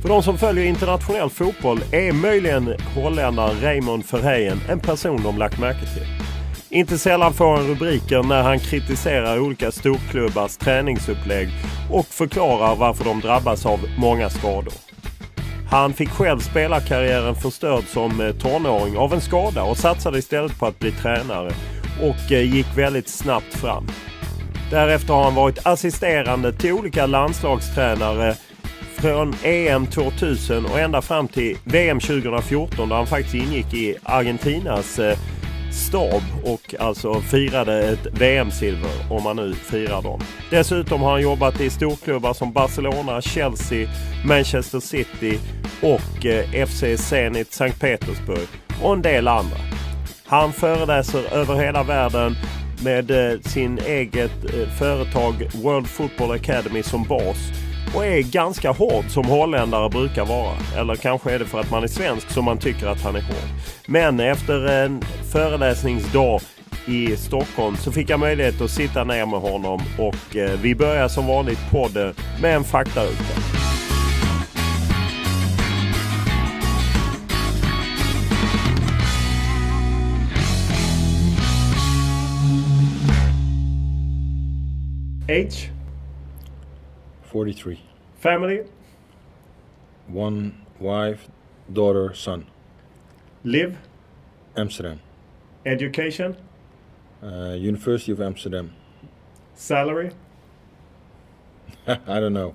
För de som följer internationell fotboll är möjligen holländaren Raymond Verheyen en person de lagt märke till. Inte sällan får han rubriker när han kritiserar olika storklubbars träningsupplägg och förklarar varför de drabbas av många skador. Han fick själv spelarkarriären förstörd som tonåring av en skada och satsade istället på att bli tränare och gick väldigt snabbt fram. Därefter har han varit assisterande till olika landslagstränare från EM 2000 och ända fram till VM 2014 där han faktiskt ingick i Argentinas stab och alltså firade ett VM-silver om man nu firar dem. Dessutom har han jobbat i storklubbar som Barcelona, Chelsea, Manchester City och FC Zenit Sankt Petersburg och en del andra. Han föreläser över hela världen med sin eget företag World Football Academy som bas och är ganska hård som holländare brukar vara. Eller kanske är det för att man är svensk som man tycker att han är hård. Men efter en föreläsningsdag i Stockholm så fick jag möjlighet att sitta ner med honom och vi börjar som vanligt podden med en faktaruta. Age? 43. Family? One wife, daughter, son. Live? Amsterdam. Education? University of Amsterdam. Salary? I don't know.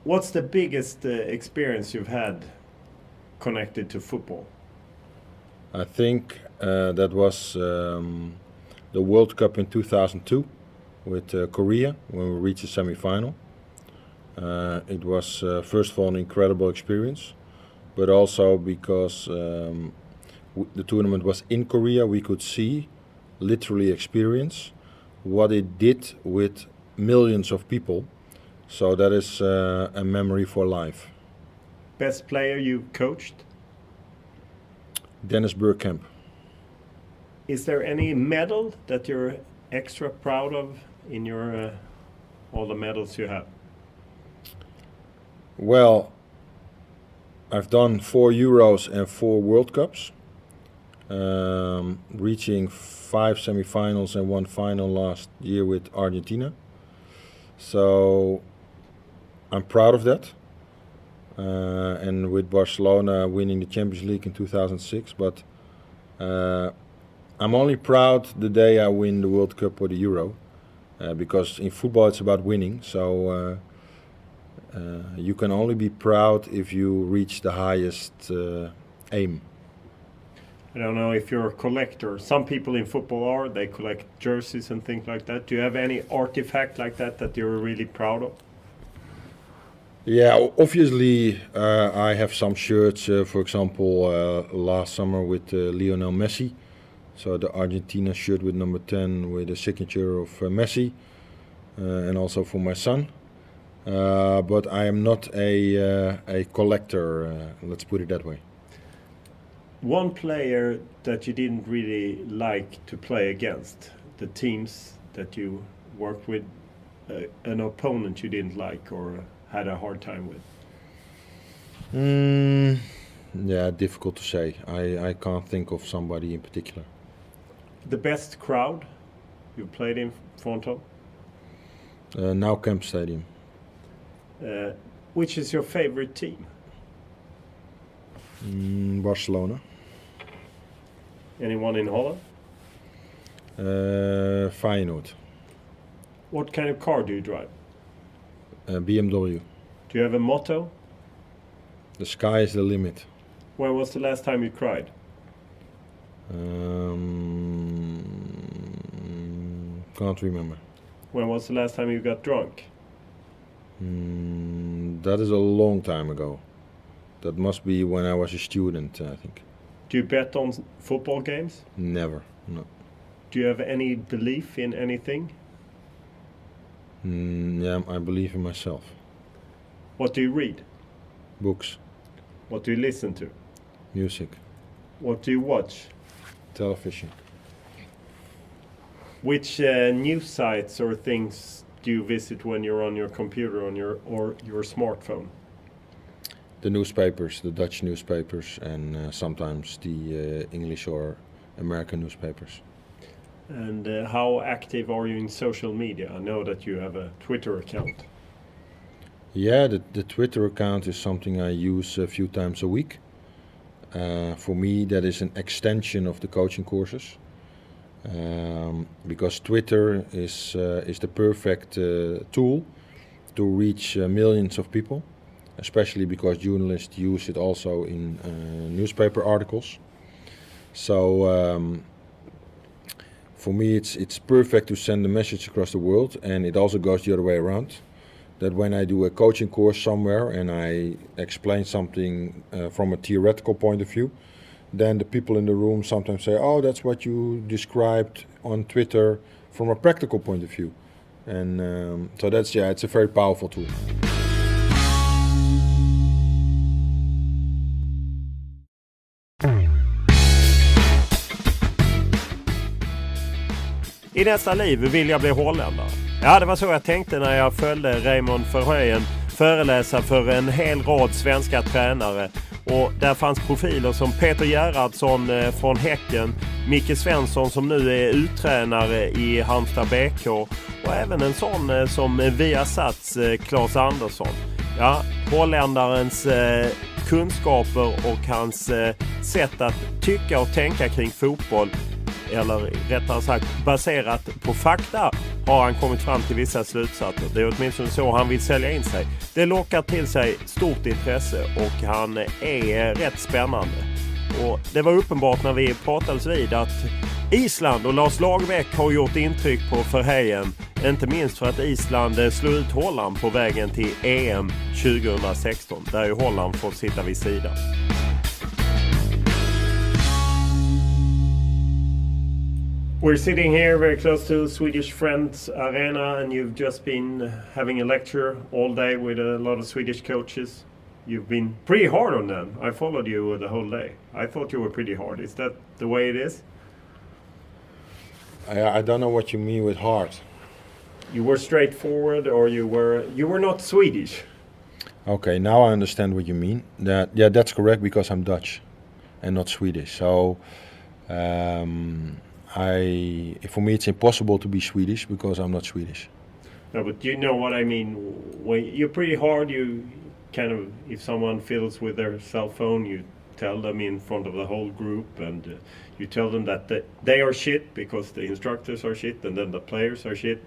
What's the biggest experience you've had connected to football? I think that was the World Cup in 2002 with Korea when we reached the semi-final. It was first of all an incredible experience, but also because the tournament was in Korea, we could see, literally experience what it did with millions of people. So that is a memory for life. Best player you coached? Dennis Bergkamp. Is there any medal that you're extra proud of in your all the medals you have? Well, I've done 4 Euros and 4 World Cups, reaching 5 semi-finals and 1 final last year with Argentina. So I'm proud of that. And with Barcelona winning the Champions League in 2006, but I'm only proud the day I win the World Cup or the Euro, because in football it's about winning. So you can only be proud if you reach the highest aim. I don't know if you're a collector. Some people in football are. They collect jerseys and things like that. Do you have any artifact like that that you're really proud of? Yeah, obviously I have some shirts, for example, last summer with Lionel Messi. So the Argentina shirt with number 10 with the signature of Messi, and also for my son. But I am not a collector, let's put it that way. One player that you didn't really like to play against, the teams that you worked with, an opponent you didn't like or had a hard time with? Yeah, difficult to say. I can't think of somebody in particular. The best crowd you played in front of? Nou Camp Stadium. Which is your favorite team? Barcelona. Anyone in Holland? Feyenoord. What kind of car do you drive? BMW. Do you have a motto? The sky is the limit. When was the last time you cried? Can't remember. When was the last time you got drunk? That is a long time ago. That must be when I was a student, I think. Do you bet on football games? Never, no. Do you have any belief in anything? Yeah, I believe in myself. What do you read? Books. What do you listen to? Music. What do you watch? Television. Which news sites or things do you visit when you're on your computer or your smartphone? the newspapers, the Dutch newspapers, and sometimes the English or American newspapers. And how active are you in social media? I know that you have a Twitter account. Yeah, the Twitter account is something I use a few times a week. For me, that is an extension of the coaching courses, because Twitter is the perfect tool to reach millions of people, especially because journalists use it also in newspaper articles. So for me, it's perfect to send a message across the world, and it also goes the other way around. That when I do a coaching course somewhere and I explain something from a theoretical point of view, then the people in the room sometimes say, "Oh, that's what you described on Twitter from a practical point of view." And so it's a very powerful tool. I nästa liv vill jag bli holländare. Ja, det var så jag tänkte när jag följde Raymond Verheugen föreläsa för en hel rad svenska tränare. Och där fanns profiler som Peter Gerhardsson från Häcken, Micke Svensson som nu är uttränare i Halmstad BK och även en sån som Viasats Claes Andersson. Ja, holländarens kunskaper och hans sätt att tycka och tänka kring fotboll, eller rättare sagt baserat på fakta, har han kommit fram till vissa slutsatser. Det är åtminstone så han vill sälja in sig. Det lockar till sig stort intresse och han är rätt spännande. Och det var uppenbart när vi pratades vid att Island och Lars Lagerbäck har gjort intryck på Verheugen. Inte minst för att Island slog ut Holland på vägen till EM 2016. Där ju Holland får sitta vid sidan. We're sitting here very close to Swedish Friends Arena, and you've just been having a lecture all day with a lot of Swedish coaches. You've been pretty hard on them. I followed you the whole day. I thought you were pretty hard. Is that the way it is? I don't know what you mean with hard. You were straightforward, or you were not Swedish. Okay, now I understand what you mean. That's correct, because I'm Dutch and not Swedish. So for me it's impossible to be Swedish because I'm not Swedish. No, but you know what I mean. When you're pretty hard, you kind of, if someone fiddles with their cell phone, you tell them in front of the whole group, and you tell them that they are shit because the instructors are shit, and then the players are shit,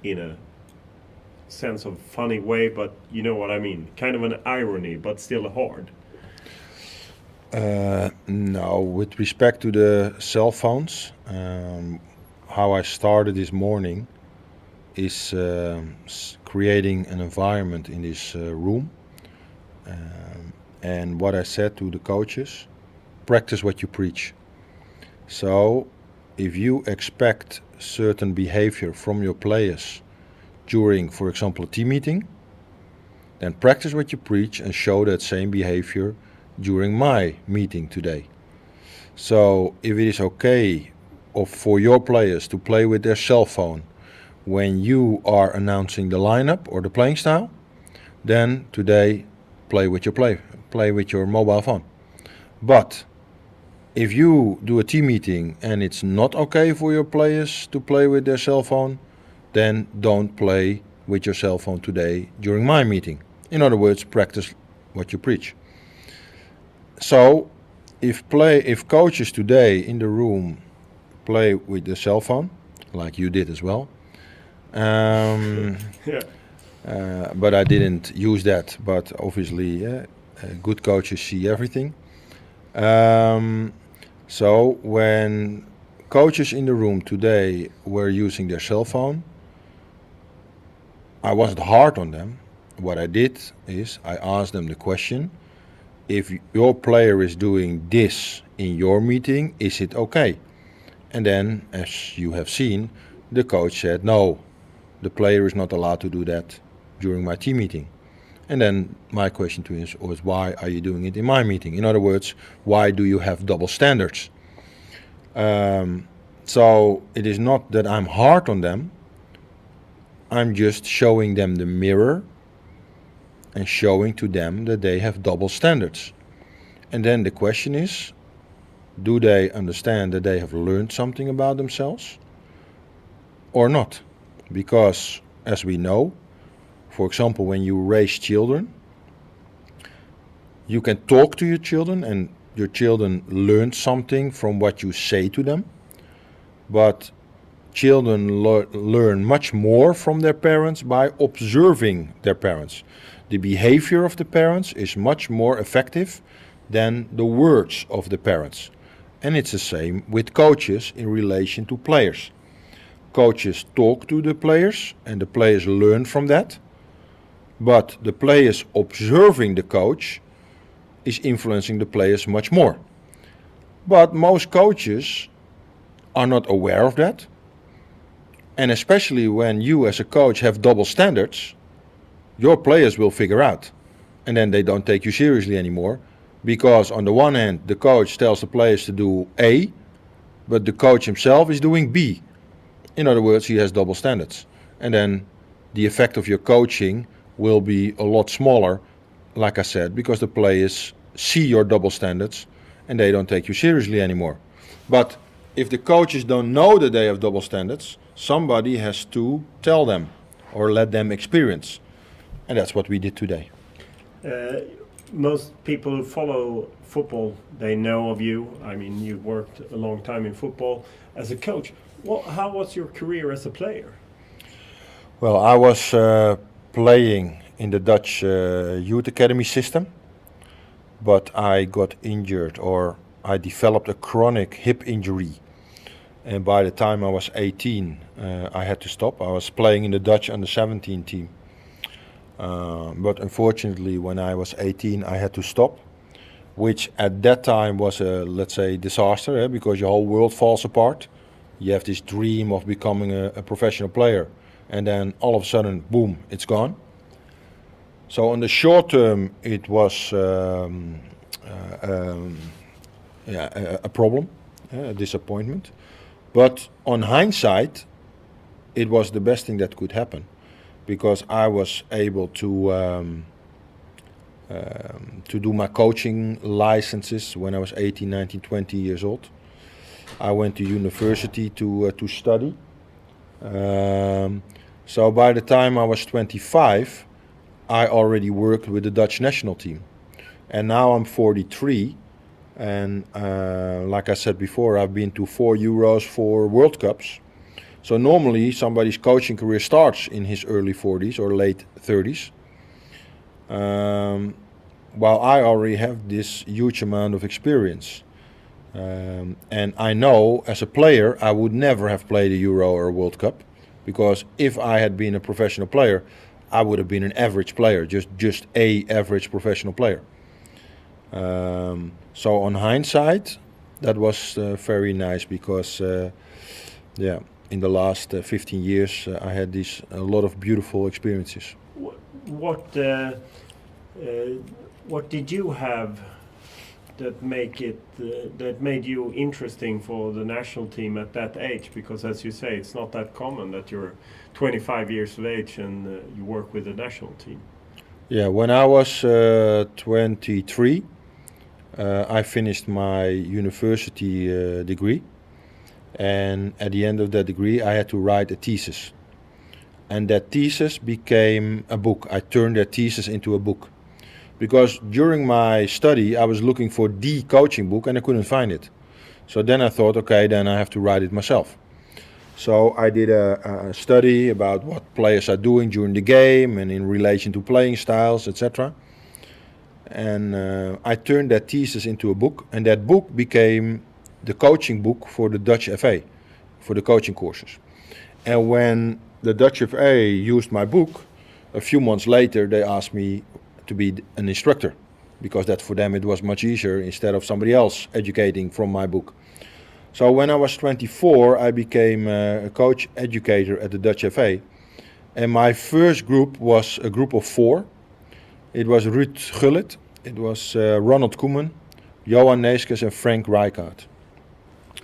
in a sense of funny way, but you know what I mean. Kind of an irony, but still hard. No, with respect to the cell phones, how I started this morning is creating an environment in this room. And what I said to the coaches, practice what you preach. So if you expect certain behavior from your players during, for example, a team meeting, then practice what you preach and show that same behavior during my meeting today. So if it is okay for your players to play with their cell phone when you are announcing the lineup or the playing style, then today play with your mobile phone. But if you do a team meeting and it's not okay for your players to play with their cell phone, then don't play with your cell phone today during my meeting. In other words, practice what you preach. So if coaches today in the room play with the cell phone, like you did as well, but I didn't use that, but obviously good coaches see everything. So when coaches in the room today were using their cell phone, I wasn't hard on them. What I did is I asked them the question, if your player is doing this in your meeting, is it okay? And then, as you have seen, the coach said, no, the player is not allowed to do that during my team meeting. And then my question to him was, why are you doing it in my meeting? In other words, why do you have double standards? So it is not that I'm hard on them. I'm just showing them the mirror and showing to them that they have double standards. And then the question is, do they understand that they have learned something about themselves or not? Because, as we know, for example, when you raise children, you can talk to your children and your children learn something from what you say to them. But children learn much more from their parents by observing their parents. The behavior of the parents is much more effective than the words of the parents. And it's the same with coaches in relation to players. Coaches talk to the players and the players learn from that. But the players observing the coach is influencing the players much more. But most coaches are not aware of that. And especially when you as a coach have double standards, your players will figure out. And then they don't take you seriously anymore. Because on the one hand, the coach tells the players to do A, but the coach himself is doing B. In other words, he has double standards. And then the effect of your coaching will be a lot smaller, like I said, because the players see your double standards and they don't take you seriously anymore. But if the coaches don't know that they have double standards, somebody has to tell them or let them experience. And that's what we did today. Most people who follow football, they know of you. I mean, you've worked a long time in football as a coach. How was your career as a player? Well, I was playing in the Dutch youth academy system, but I got injured, or I developed a chronic hip injury. And by the time I was 18, I had to stop. I was playing in the Dutch under-17 team. But unfortunately, when I was 18, I had to stop, which at that time was a, let's say, disaster, because your whole world falls apart. You have this dream of becoming a professional player, and then all of a sudden, boom, it's gone. So on the short term, it was a problem, a disappointment. But on hindsight, it was the best thing that could happen, because I was able to do my coaching licenses when I was 18, 19, 20 years old. I went to university to study. So by the time I was 25, I already worked with the Dutch national team. And now I'm 43. And like I said before, I've been to 4 Euros, 4 World Cups. So normally somebody's coaching career starts in his early 40s or late 30s. While I already have this huge amount of experience. And I know as a player I would never have played a Euro or a World Cup, because if I had been a professional player, I would have been an average player, just a average professional player. So on hindsight, that was very nice, because in the last 15 years I had a lot of beautiful experiences. What did you have that made you interesting for the national team at that age? Because as you say, it's not that common that you're 25 years of age and you work with the national team. Yeah, when I was 23, I finished my university degree, and at the end of that degree I had to write a thesis, and that thesis became a book. I turned that thesis into a book, because during my study I was looking for the coaching book and I couldn't find it. So then I thought, okay, then I have to write it myself. So I did a study about what players are doing during the game and in relation to playing styles, etc. And I turned that thesis into a book, and that book became the coaching book for the Dutch FA, for the coaching courses. And when the Dutch FA used my book, a few months later they asked me to be an instructor, because that for them it was much easier instead of somebody else educating from my book. So when I was 24, I became a coach educator at the Dutch FA, and my first group was a group of 4. It was Ruud Gullit, it was Ronald Koeman, Johan Neeskens and Frank Rijkaard.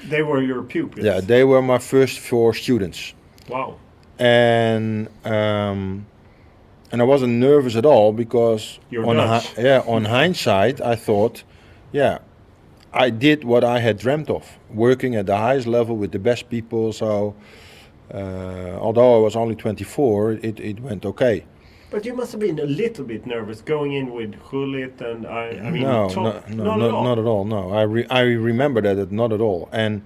They were your pupils? Yeah, they were my first 4 students. Wow. And And I wasn't nervous at all because You're Dutch. on hindsight, I thought, yeah, I did what I had dreamt of, working at the highest level with the best people. So although I was only 24, it went okay. But you must have been a little bit nervous going in with Gullit and I mean, No, not at all. No, I remember that not at all. And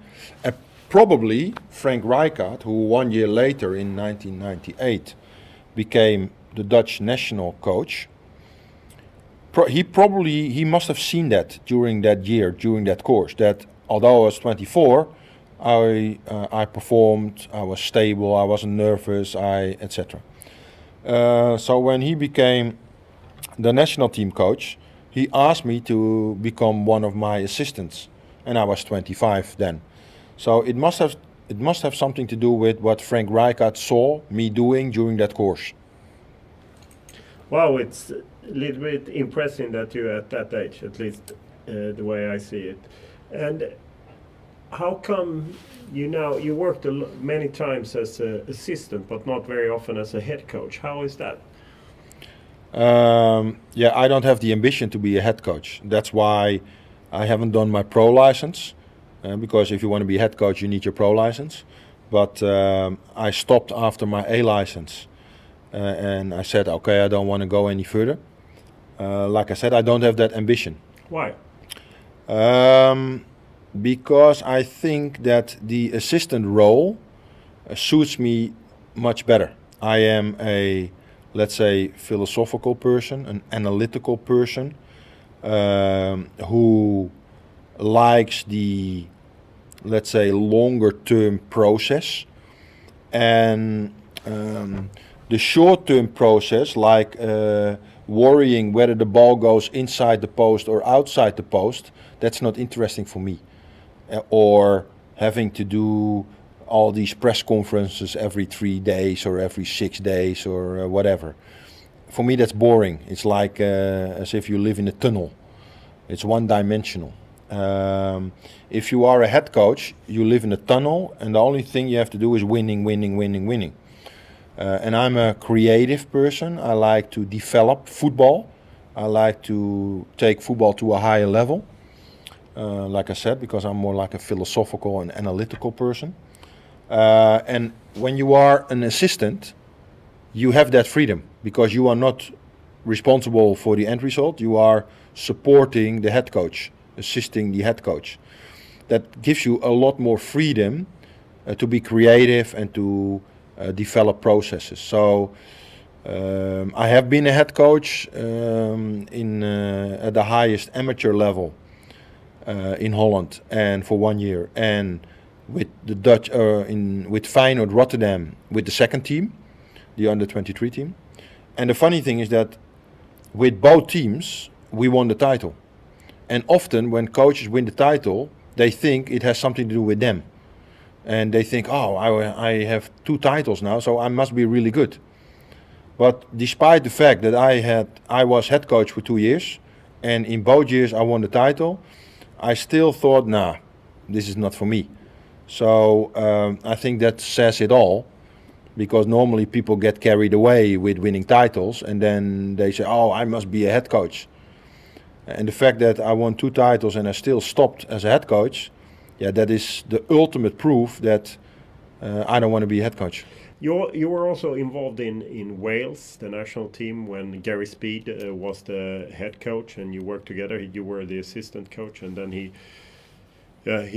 probably Frank Rijkaard, who 1 year later in 1998 became the Dutch national coach, he must have seen that during that year, during that course, that although I was 24, I performed, I was stable, I wasn't nervous, etc. So when he became the national team coach, he asked me to become one of my assistants, and I was 25 then. So it must have something to do with what Frank Rijkaard saw me doing during that course. Wow, it's a little bit impressive that you at that age, at least the way I see it. And how come you worked many times as an assistant, but not very often as a head coach? How is that? Yeah, I don't have the ambition to be a head coach. That's why I haven't done my pro license, because if you want to be a head coach, you need your pro license. But I stopped after my A license, and I said, okay, I don't want to go any further. Like I said, I don't have that ambition. Why? Because I think that the assistant role suits me much better. I am a, let's say, philosophical person, an analytical person, who likes the, let's say, longer term process. And the short term process, like worrying whether the ball goes inside the post or outside the post, that's not interesting for me. Or having to do all these press conferences every 3 days or every 6 days or whatever. For me, that's boring. It's like as if you live in a tunnel. It's one-dimensional. If you are a head coach, you live in a tunnel, and the only thing you have to do is winning. And I'm a creative person. I like to develop football. I like to take football to a higher level. Like I said, because I'm more like a philosophical and analytical person. And when you are an assistant, you have that freedom because you are not responsible for the end result. You are supporting the head coach, assisting the head coach. That gives you a lot more freedom to be creative and to develop processes. So I have been a head coach at the highest amateur level in Holland, and for 1 year, and with the Dutch with Feyenoord Rotterdam with the second team, the under-23 team. And the funny thing is that with both teams we won the title. And often when coaches win the title, they think it has something to do with them, and they think, oh, I have 2 titles now, so I must be really good. But despite the fact that I was head coach for 2 years, and in both years I won the title, I still thought, nah, this is not for me. So I think that says it all, because normally people get carried away with winning titles and then they say, oh, I must be a head coach. And the fact that I won 2 titles and I still stopped as a head coach, yeah, that is the ultimate proof that I don't want to be a head coach. You were also involved in Wales, the national team, when Gary Speed was the head coach, and you worked together. You were the assistant coach, and then he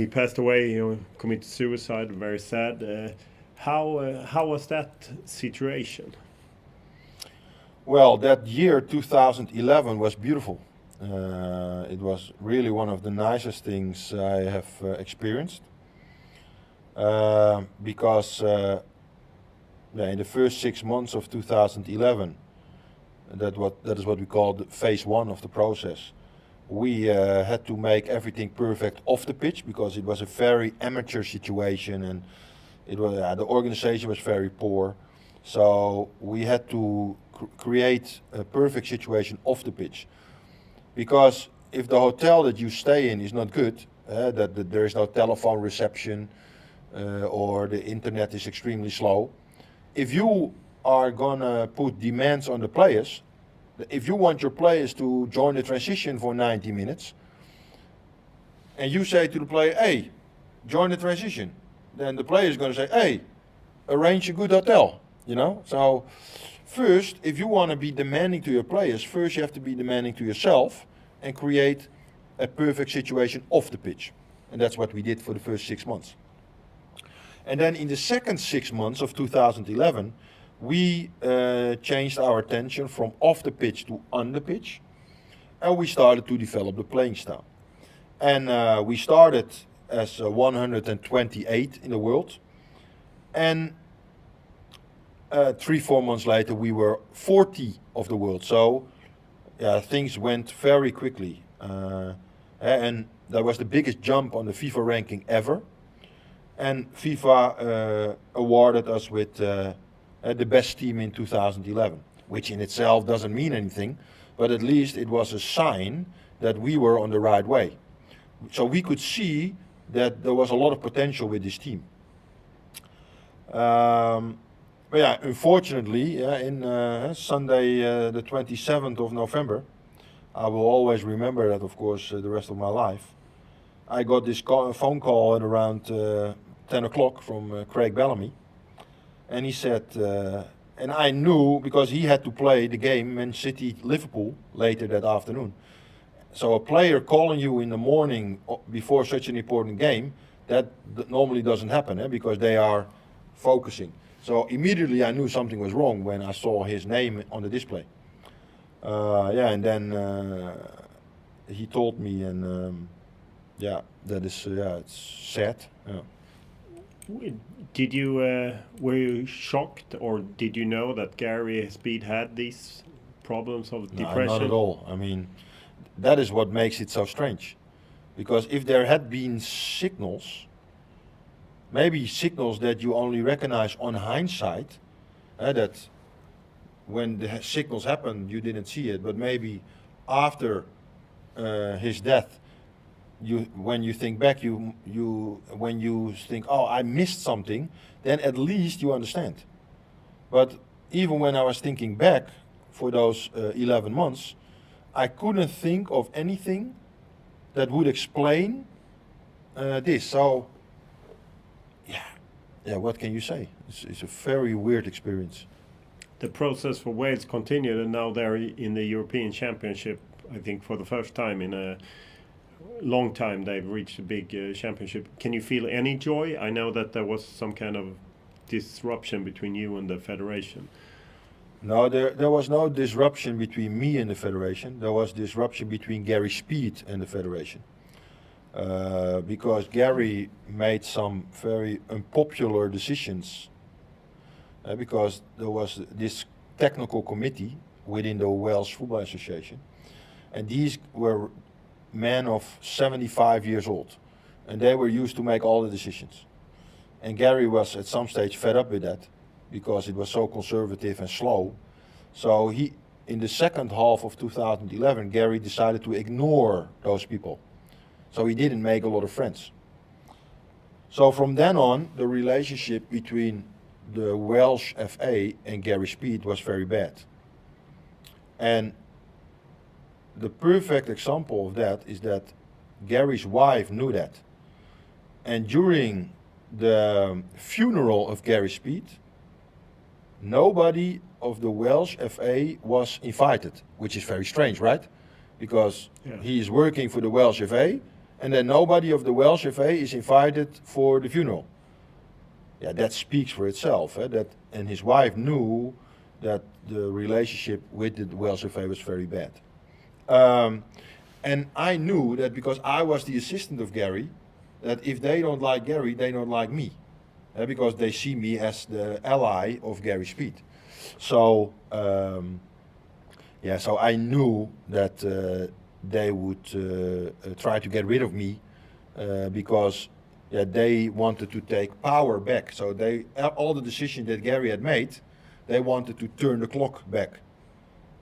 passed away, committed suicide. Very sad. How was that situation? Well, that year 2011 was beautiful. It was really one of the nicest things I have experienced, because in the first 6 months of 2011, that is what we call the phase 1 of the process. We had to make everything perfect off the pitch, because it was a very amateur situation, and it was the organization was very poor. So we had to create a perfect situation off the pitch, because if the hotel that you stay in is not good, that there is no telephone reception, or the internet is extremely slow. If you are gonna put demands on the players, if you want your players to join the transition for 90 minutes, and you say to the player, hey, join the transition, then the player is gonna say, hey, arrange a good hotel, you know? So first, if you wanna be demanding to your players, first you have to be demanding to yourself and create a perfect situation off the pitch. And that's what we did for the first 6 months. And then in the second 6 months of 2011, we changed our attention from off the pitch to on the pitch, and we started to develop the playing style. And we started as 128 in the world, and 3-4 months later we were 40 of the world. So things went very quickly, and that was the biggest jump on the FIFA ranking ever. And FIFA awarded us with the best team in 2011, which in itself doesn't mean anything, but at least it was a sign that we were on the right way. So we could see that there was a lot of potential with this team. But yeah, unfortunately, in Sunday the 27th of November, I will always remember that, of course, the rest of my life. I got this phone call at around 10 o'clock from Craig Bellamy, and he said, and I knew because he had to play the game Man City-Liverpool later that afternoon. So a player calling you in the morning before such an important game, that normally doesn't happen, because they are focusing. So immediately I knew something was wrong when I saw his name on the display. And then he told me, and that is, it's sad. Yeah. Did you were you shocked, or did you know that Gary Speed had these problems of depression? Not at all. I mean, that is what makes it so strange, because if there had been signals, maybe signals that you only recognize on hindsight, that when the signals happened you didn't see it, but maybe after his death, when you think back, when you think, oh, I missed something, then at least you understand. But even when I was thinking back for those 11 months, I couldn't think of anything that would explain this. So yeah, what can you say? It's a very weird experience. The process for Wales continued, and now they're in the European Championship. I think for the first time in a long time they've reached a big championship. Can you feel any joy? I know that there was some kind of disruption between you and the federation. No, there was no disruption between me and the federation. There was disruption between Gary Speed and the federation. Because Gary made some very unpopular decisions. Because there was this technical committee within the Welsh Football Association. And these were men of 75 years old. And they were used to make all the decisions. And Gary was at some stage fed up with that, because it was so conservative and slow. So in the second half of 2011, Gary decided to ignore those people. So he didn't make a lot of friends. So from then on, the relationship between the Welsh FA and Gary Speed was very bad. And the perfect example of that is that Gary's wife knew that. And during the funeral of Gary Speed, nobody of the Welsh FA was invited, which is very strange, right? Because he is working for the Welsh FA, and then nobody of the Welsh FA is invited for the funeral. Yeah, that speaks for itself. And his wife knew that the relationship with the Welsh FA was very bad. And I knew that because I was the assistant of Gary, that if they don't like Gary, they don't like me. Because they see me as the ally of Gary Speed. So, so I knew that they would try to get rid of me because they wanted to take power back. So all the decisions that Gary had made, they wanted to turn the clock back.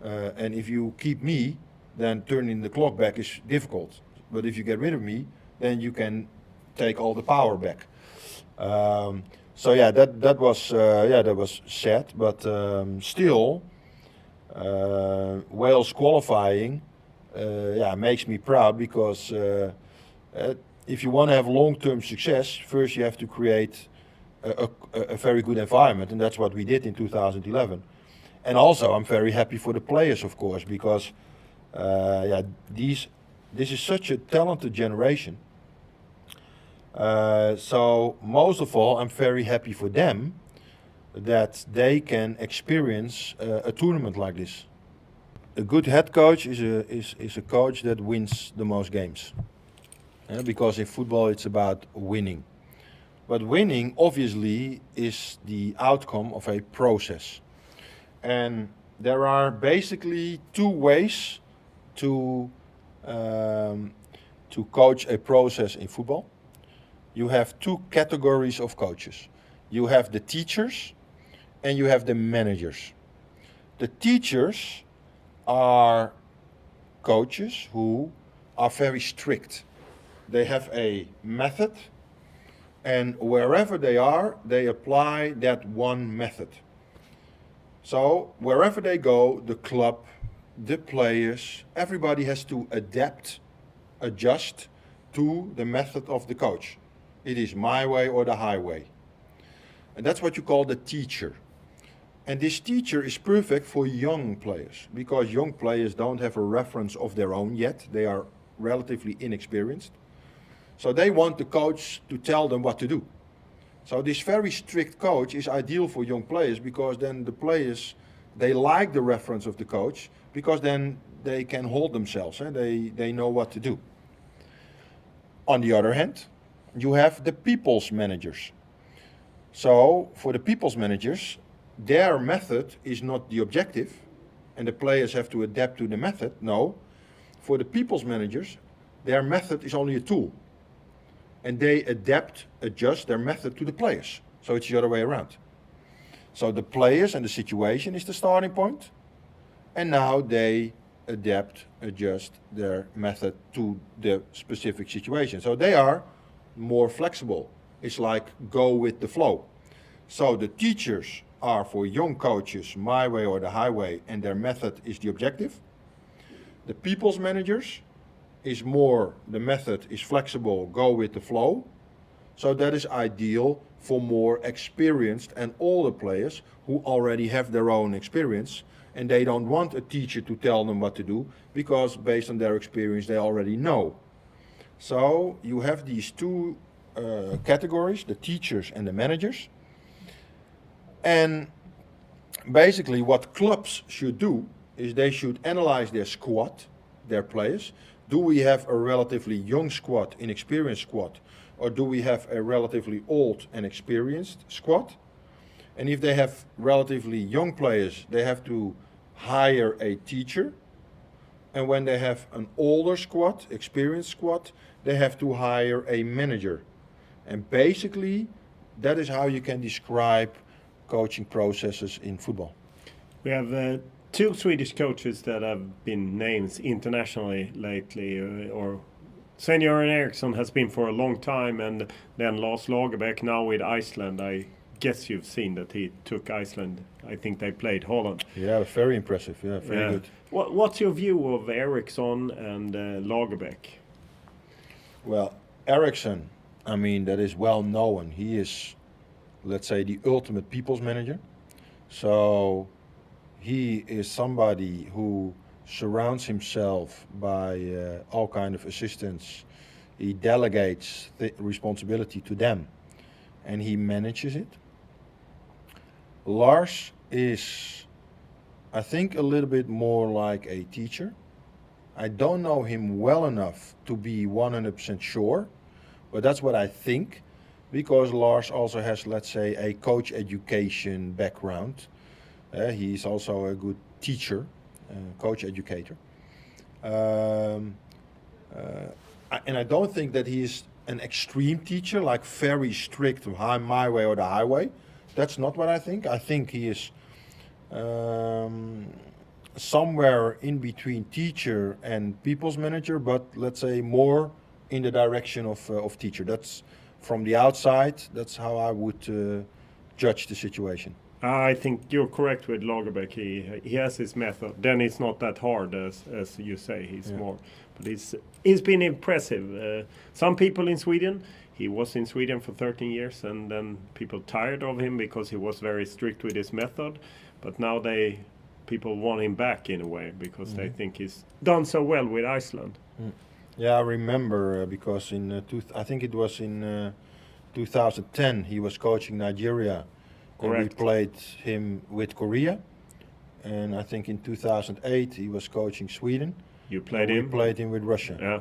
And if you keep me, then turning the clock back is difficult. But if you get rid of me, then you can take all the power back. So yeah, that was sad, but still, Wales qualifying, makes me proud because if you want to have long-term success, first you have to create a very good environment, and that's what we did in 2011. And also, I'm very happy for the players, of course, because this is such a talented generation. So most of all, I'm very happy for them that they can experience a tournament like this. A good head coach is a coach that wins the most games. Because in football it's about winning. But winning obviously is the outcome of a process. And there are basically two ways to coach a process in football. You have two categories of coaches. You have the teachers and you have the managers. The teachers are coaches who are very strict. They have a method, and wherever they are, they apply that one method. So wherever they go, the club, the players, everybody has to adapt, adjust to the method of the coach. It is my way or the highway. And that's what you call the teacher. And this teacher is perfect for young players, because young players don't have a reference of their own yet. They are relatively inexperienced. So they want the coach to tell them what to do. So this very strict coach is ideal for young players, because then the players, they like the reference of the coach, because then they can hold themselves, they know what to do. On the other hand, you have the people's managers. So for the people's managers, their method is not the objective, and the players have to adapt to the method. No, for the people's managers, their method is only a tool. And they adapt, adjust their method to the players. So it's the other way around. So the players and the situation is the starting point, and now they adapt, adjust their method to the specific situation. So they are more flexible. It's like go with the flow. So the teachers are for young coaches, my way or the highway, and their method is the objective. The people's managers is more, the method is flexible, go with the flow. So that is ideal for more experienced and older players who already have their own experience, and they don't want a teacher to tell them what to do, because based on their experience they already know. So you have these two categories, the teachers and the managers. And basically what clubs should do is they should analyze their squad, their players. Do we have a relatively young squad, inexperienced squad, or do we have a relatively old and experienced squad? And if they have relatively young players, they have to hire a teacher. And when they have an older squad, experienced squad, they have to hire a manager. And basically, that is how you can describe coaching processes in football. We have two Swedish coaches that have been named internationally lately, or Sven-Göran Eriksson has been for a long time, and then Lars Lagerbäck now with Iceland. I guess you've seen that he took Iceland. I think they played Holland. Yeah, very impressive. Yeah, very good. What's your view of Eriksson and Lagerbäck? Well, Eriksson, I mean, that is well known. He is, let's say, the ultimate people's manager. So he is somebody who surrounds himself by all kind of assistants. He delegates the responsibility to them, and he manages it. Lars is, I think, a little bit more like a teacher. I don't know him well enough to be 100% sure, but that's what I think, because Lars also has, let's say, a coach education background. He's also a good teacher, coach educator. And I don't think that he is an extreme teacher, like very strict, my way or the highway. That's not what I think. I think he is somewhere in between teacher and people's manager, but let's say more in the direction of teacher. That's from the outside, that's how I would judge the situation. I think you're correct with Lagerbäck. He has his method. Then it's not that hard as you say. He's more, but he's been impressive. Some people in Sweden, he was in Sweden for 13 years, and then people tired of him because he was very strict with his method. But now people want him back in a way because they think he's done so well with Iceland. Yeah, I remember because I think it was in 2010 he was coaching Nigeria. Correct. And we played him with Korea, and I think in 2008 he was coaching Sweden. You played him? We played him with Russia. Yeah,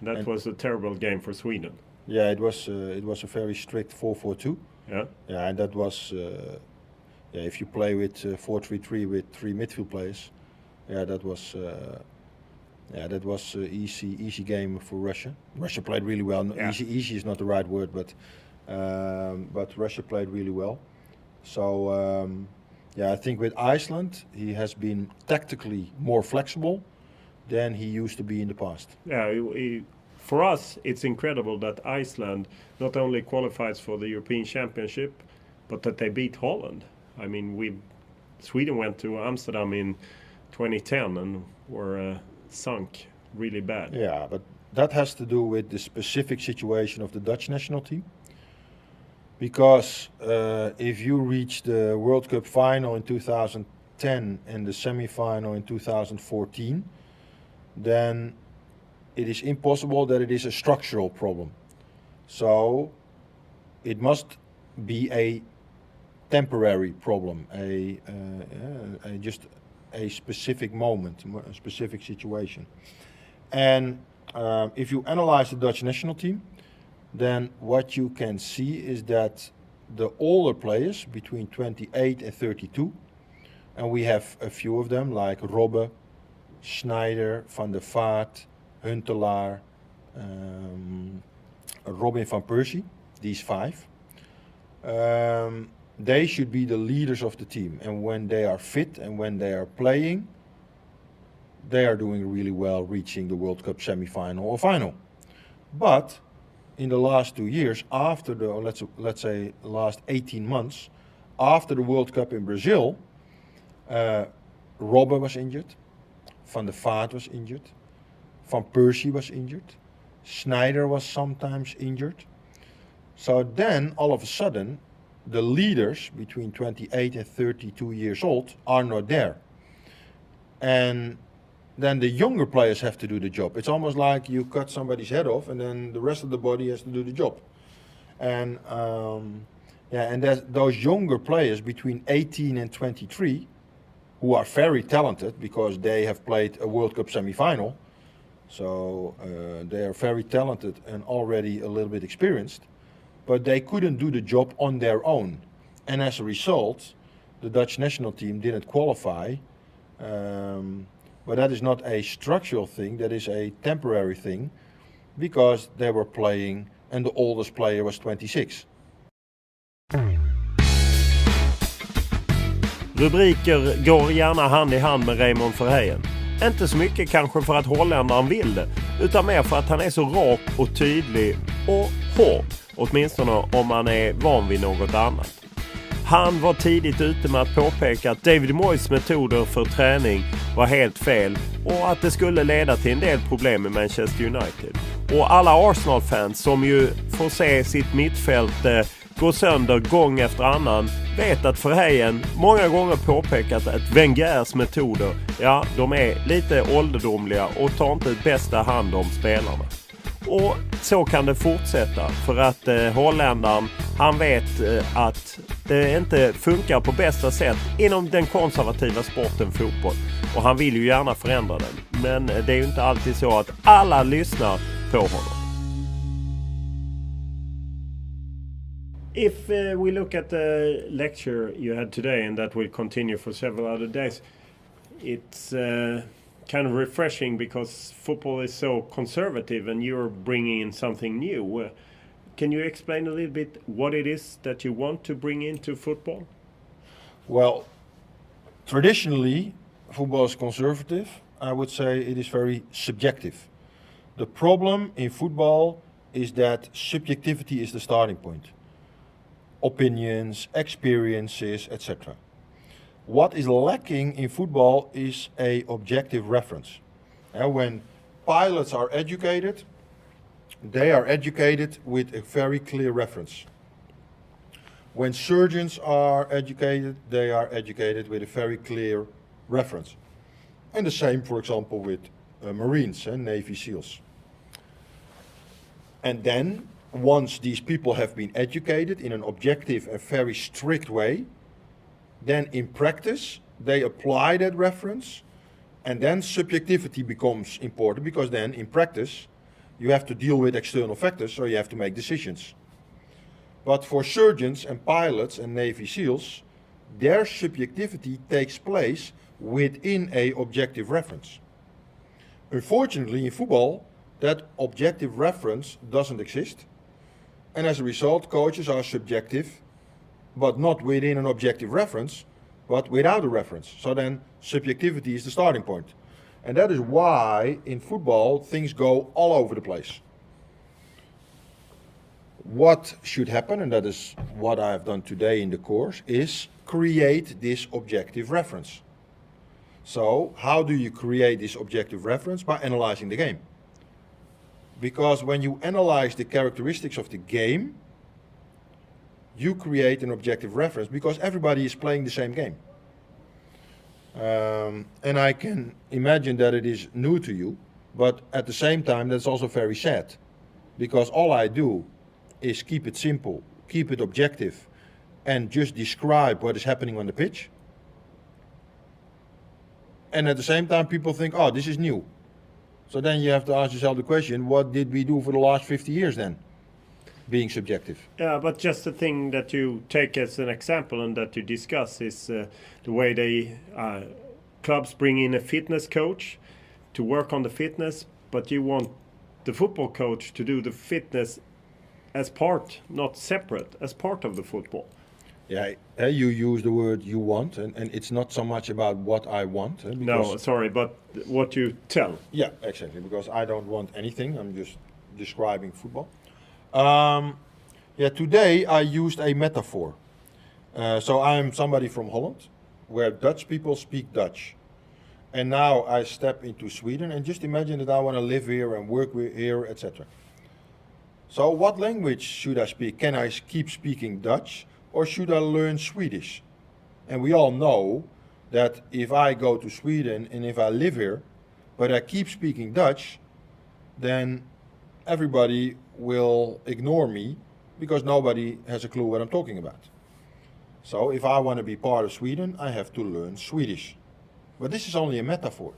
that was a terrible game for Sweden. Yeah, it was a very strict 4-4-2. Yeah. Yeah, and that was if you play with 4-3-3 with 3 midfield players, that was easy game for Russia. Russia played really well. No, easy is not the right word, but Russia played really well. So I think with Iceland he has been tactically more flexible than he used to be in the past. Yeah, for us it's incredible that Iceland not only qualifies for the European Championship, but that they beat Holland. I mean, Sweden went to Amsterdam in 2010 and were sunk really bad. Yeah, but that has to do with the specific situation of the Dutch national team. Because if you reach the World Cup final in 2010 and the semi-final in 2014, then it is impossible that it is a structural problem. So it must be a temporary problem, just a specific moment, a specific situation. And if you analyze the Dutch national team, then what you can see is that the older players between 28 and 32, and we have a few of them like Robbe, Sneijder, Van der Vaart, Huntelaar, Robin van Persie, these 5, they should be the leaders of the team. And when they are fit and when they are playing, they are doing really well, reaching the World Cup semi-final or final. But in the last 2 years, after the, let's say last 18 months, after the World Cup in Brazil, Robbe was injured, Van der Vaart was injured, Van Persie was injured, Sneijder was sometimes injured. So then, all of a sudden, the leaders between 28 and 32 years old are not there. And then the younger players have to do the job. It's almost like you cut somebody's head off and then the rest of the body has to do the job. And and those younger players between 18 and 23 who are very talented because they have played a World Cup semi-final. So they are very talented and already a little bit experienced, but they couldn't do the job on their own. And as a result, the Dutch national team didn't qualify. But that is not a structural thing, that is a temporary thing, because they were playing and the oldest player was 26. Rubriker går gärna hand i hand med Raymond Verheyen. Inte så mycket kanske för att holländaren vill det, utan mer för att han är så rak och tydlig och hård, åtminstone om man är van vid något annat. Han var tidigt ute med att påpeka att David Moyes metoder för träning var helt fel och att det skulle leda till en del problem i Manchester United. Och alla Arsenal-fans som ju får se sitt mittfält gå sönder gång efter annan vet att Verheyen många gånger påpekat att Wengers metoder, de är lite ålderdomliga och tar inte bästa hand om spelarna. Och så kan det fortsätta för att holländaren, han vet att det inte funkar på bästa sätt inom den konservativa sporten fotboll. Och han vill ju gärna förändra den. Men det är ju inte alltid så att alla lyssnar på honom. If we look at the lecture you had today, and that will continue for several other days, it's kind of refreshing because football is so conservative and you're bringing in something new. Can you explain a little bit what it is that you want to bring into football? Well, traditionally, football is conservative. I would say it is very subjective. The problem in football is that subjectivity is the starting point. Opinions, experiences, etc. What is lacking in football is a objective reference. When pilots are educated, they are educated with a very clear reference. When surgeons are educated, they are educated with a very clear reference. And the same, for example, with Marines and Navy SEALs. And then, once these people have been educated in an objective and very strict way, then in practice, they apply that reference, and then subjectivity becomes important, because then in practice, you have to deal with external factors, so you have to make decisions. But for surgeons and pilots and Navy SEALs, their subjectivity takes place within a objective reference. Unfortunately, in football, that objective reference doesn't exist. And as a result, coaches are subjective, but not within an objective reference, but without a reference. So then subjectivity is the starting point. And that is why in football things go all over the place. What should happen, and that is what I have done today in the course, is create this objective reference. So how do you create this objective reference? By analyzing the game. Because when you analyze the characteristics of the game, you create an objective reference, because everybody is playing the same game. And I can imagine that it is new to you, but at the same time that's also very sad, because all I do is keep it simple, keep it objective, and just describe what is happening on the pitch. And at the same time people think, oh, this is new. So then you have to ask yourself the question, what did we do for the last 50 years then? Being subjective. Yeah, but just the thing that you take as an example and that you discuss is the way they clubs bring in a fitness coach to work on the fitness, but you want the football coach to do the fitness as part, not separate, as part of the football. Yeah, you use the word you want, and it's not so much about what I want. No, sorry, but what you tell. Yeah, exactly, because I don't want anything, I'm just describing football. Today I used a metaphor. So I'm somebody from Holland, where Dutch people speak Dutch. And now I step into Sweden, and just imagine that I want to live here and work here, etc. So what language should I speak? Can I keep speaking Dutch, or should I learn Swedish? And we all know that if I go to Sweden and if I live here, but I keep speaking Dutch, then everybody will ignore me, because nobody has a clue what I'm talking about. So if I want to be part of Sweden, I have to learn Swedish. But this is only a metaphor,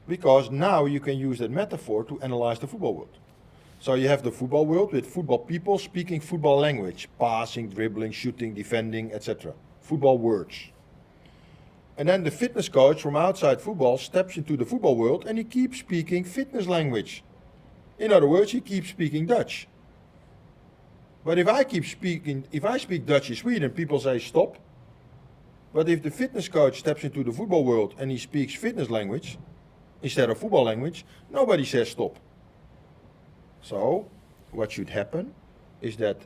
because now you can use that metaphor to analyze the football world. So you have the football world with football people speaking football language, passing, dribbling, shooting, defending, etc. Football words. And then the fitness coach from outside football steps into the football world and he keeps speaking fitness language. In other words, he keeps speaking Dutch. But if I speak Dutch in Sweden, people say stop. But if the fitness coach steps into the football world and he speaks fitness language instead of football language, nobody says stop. So what should happen is that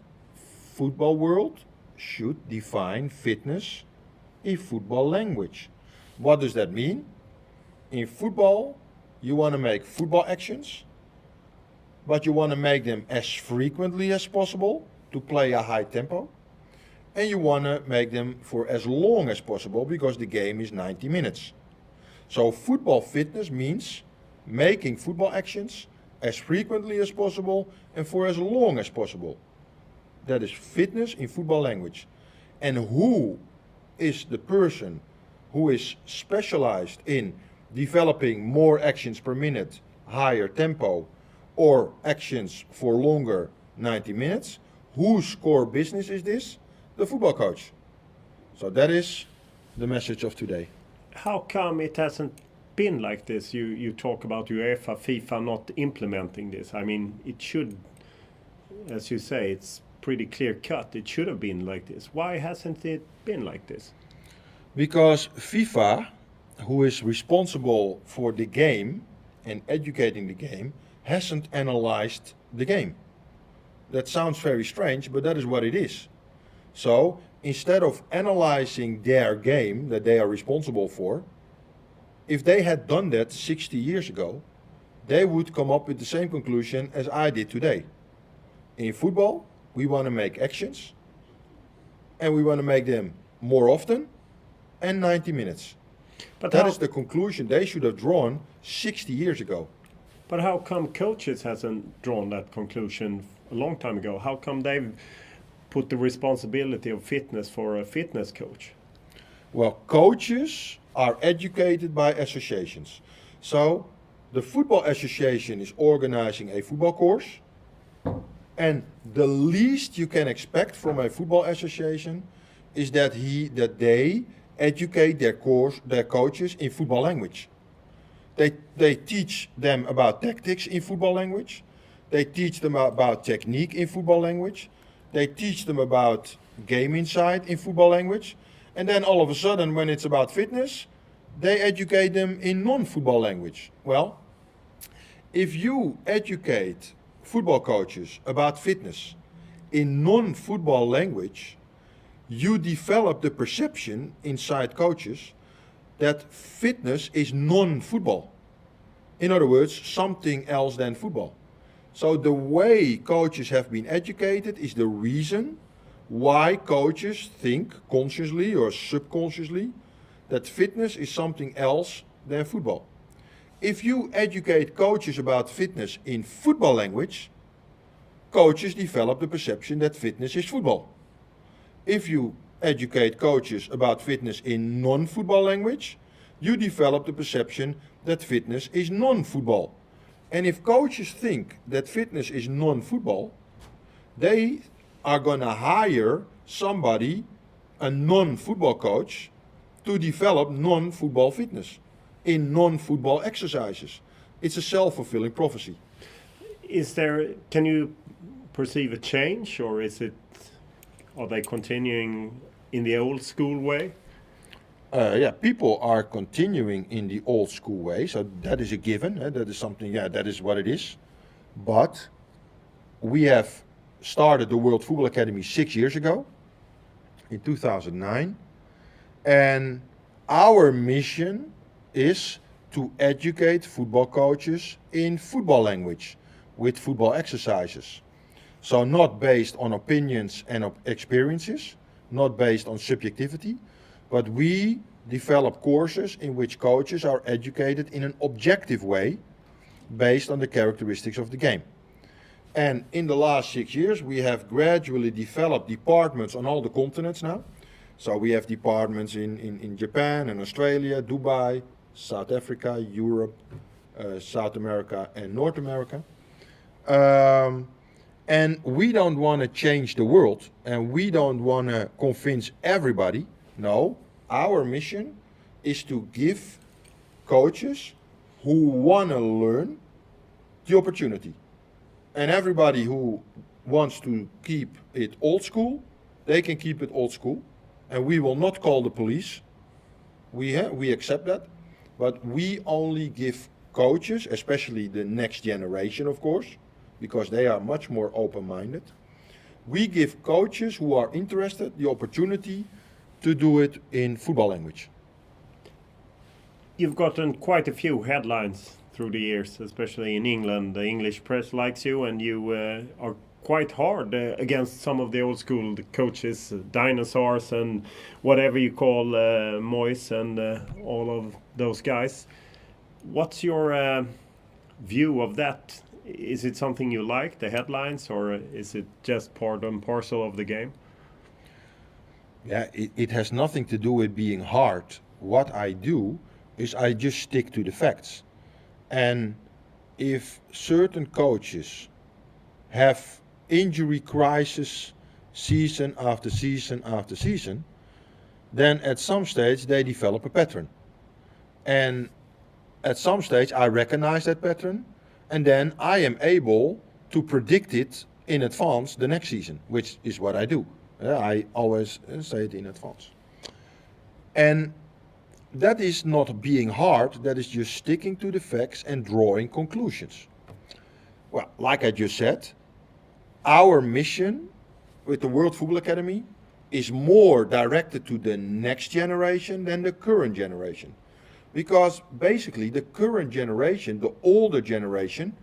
football world should define fitness in football language. What does that mean? In football, you want to make football actions, but you want to make them as frequently as possible to play a high tempo. And you want to make them for as long as possible, because the game is 90 minutes. So football fitness means making football actions as frequently as possible and for as long as possible. That is fitness in football language. And who is the person who is specialized in developing more actions per minute, higher tempo, or actions for longer 90 minutes? Whose core business is this? The football coach. So that is the message of today. How come it hasn't been like this? You talk about UEFA, FIFA not implementing this. I mean, it should, as you say, it's pretty clear cut. It should have been like this. Why hasn't it been like this? Because FIFA, who is responsible for the game and educating the game, hasn't analyzed the game. That sounds very strange, but that is what it is. So instead of analyzing their game that they are responsible for, if they had done that 60 years ago, they would come up with the same conclusion as I did today. In football, we want to make actions, and we want to make them more often and 90 minutes. But that is the conclusion they should have drawn 60 years ago. But how come coaches hasn't drawn that conclusion a long time ago? How come they've put the responsibility of fitness for a fitness coach? Well, coaches are educated by associations. So the football association is organizing a football course, and the least you can expect from a football association is that they educate their coaches in football language. They teach them about tactics in football language. They teach them about technique in football language. They teach them about game insight in football language. And then all of a sudden, when it's about fitness, they educate them in non-football language. Well, if you educate football coaches about fitness in non-football language, you develop the perception inside coaches that fitness is non-football. In other words, something else than football. So the way coaches have been educated is the reason why coaches think consciously or subconsciously that fitness is something else than football. If you educate coaches about fitness in football language, coaches develop the perception that fitness is football. If you educate coaches about fitness in non-football language, you develop the perception that fitness is non-football. And if coaches think that fitness is non-football, they are going to hire somebody, a non-football coach, to develop non-football fitness in non-football exercises. It's a self-fulfilling prophecy. Can you perceive a change, or are they continuing in the old school way? Yeah, people are continuing in the old school way, so that is a given. That is something, that is what it is. But we have started the World Football Academy 6 years ago, in 2009, and our mission is to educate football coaches in football language with football exercises. So not based on opinions and experiences, not based on subjectivity, but we develop courses in which coaches are educated in an objective way based on the characteristics of the game. And in the last 6 years, we have gradually developed departments on all the continents now. So we have departments in Japan and Australia, Dubai, South Africa, Europe, South America and North America. And we don't want to change the world, and we don't want to convince everybody. No, our mission is to give coaches who want to learn the opportunity. And everybody who wants to keep it old school, they can keep it old school. And we will not call the police. We accept that. But we only give coaches, especially the next generation, of course, because they are much more open-minded. We give coaches who are interested the opportunity to do it in football language. You've gotten quite a few headlines through the years, especially in England. The English press likes you, and you are quite hard against some of the old school coaches, dinosaurs and whatever you call Moyes and all of those guys. What's your view of that? Is it something you like, the headlines, or is it just part and parcel of the game? Yeah, it has nothing to do with being hard. What I do is I just stick to the facts. And if certain coaches have injury crisis season after season after season, then at some stage they develop a pattern. And at some stage I recognize that pattern, and then I am able to predict it in advance the next season, which is what I do. I always say it in advance. And that is not being hard, that is just sticking to the facts and drawing conclusions. Well, like I just said, our mission with the World Football Academy is more directed to the next generation than the current generation. Because basically the current generation, the older generation,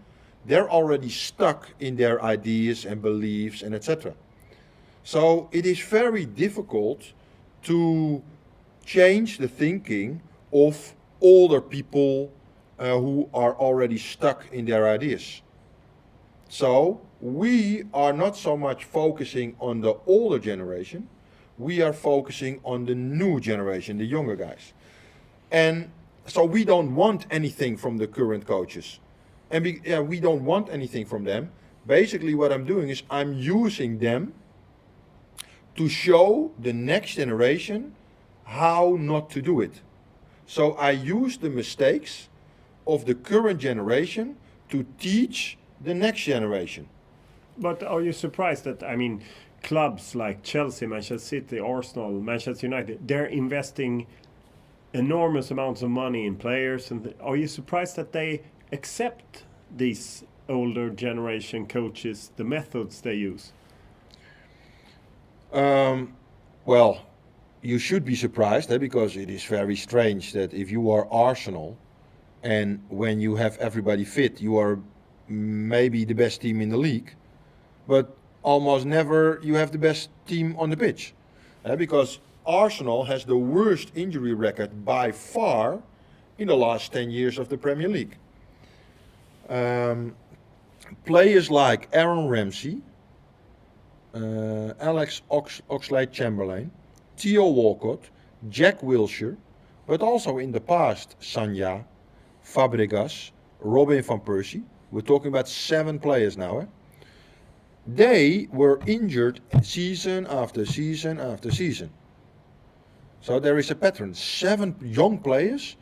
they're already stuck in their ideas and beliefs and etc. So it is very difficult to change the thinking of older people who are already stuck in their ideas. So we are not so much focusing on the older generation, we are focusing on the new generation, the younger guys. And so we don't want anything from the current coaches. And we don't want anything from them. Basically what I'm doing is I'm using them to show the next generation how not to do it. So I use the mistakes of the current generation to teach the next generation. But are you surprised that, I mean, clubs like Chelsea, Manchester City, Arsenal, Manchester United, they're investing enormous amounts of money in players, and are you surprised that they accept these older generation coaches, the methods they use? Well, you should be surprised, because it is very strange that if you are Arsenal and when you have everybody fit, you are maybe the best team in the league, but almost never you have the best team on the pitch. Because Arsenal has the worst injury record by far in the last 10 years of the Premier League. Players like Aaron Ramsey, Alex Oxlade-Chamberlain, Theo Walcott, Jack Wilshere, but also in the past Sanya, Fabregas, Robin van Persie. We're talking about 7 players now. They were injured season after season after season. So there is a pattern. 7 young players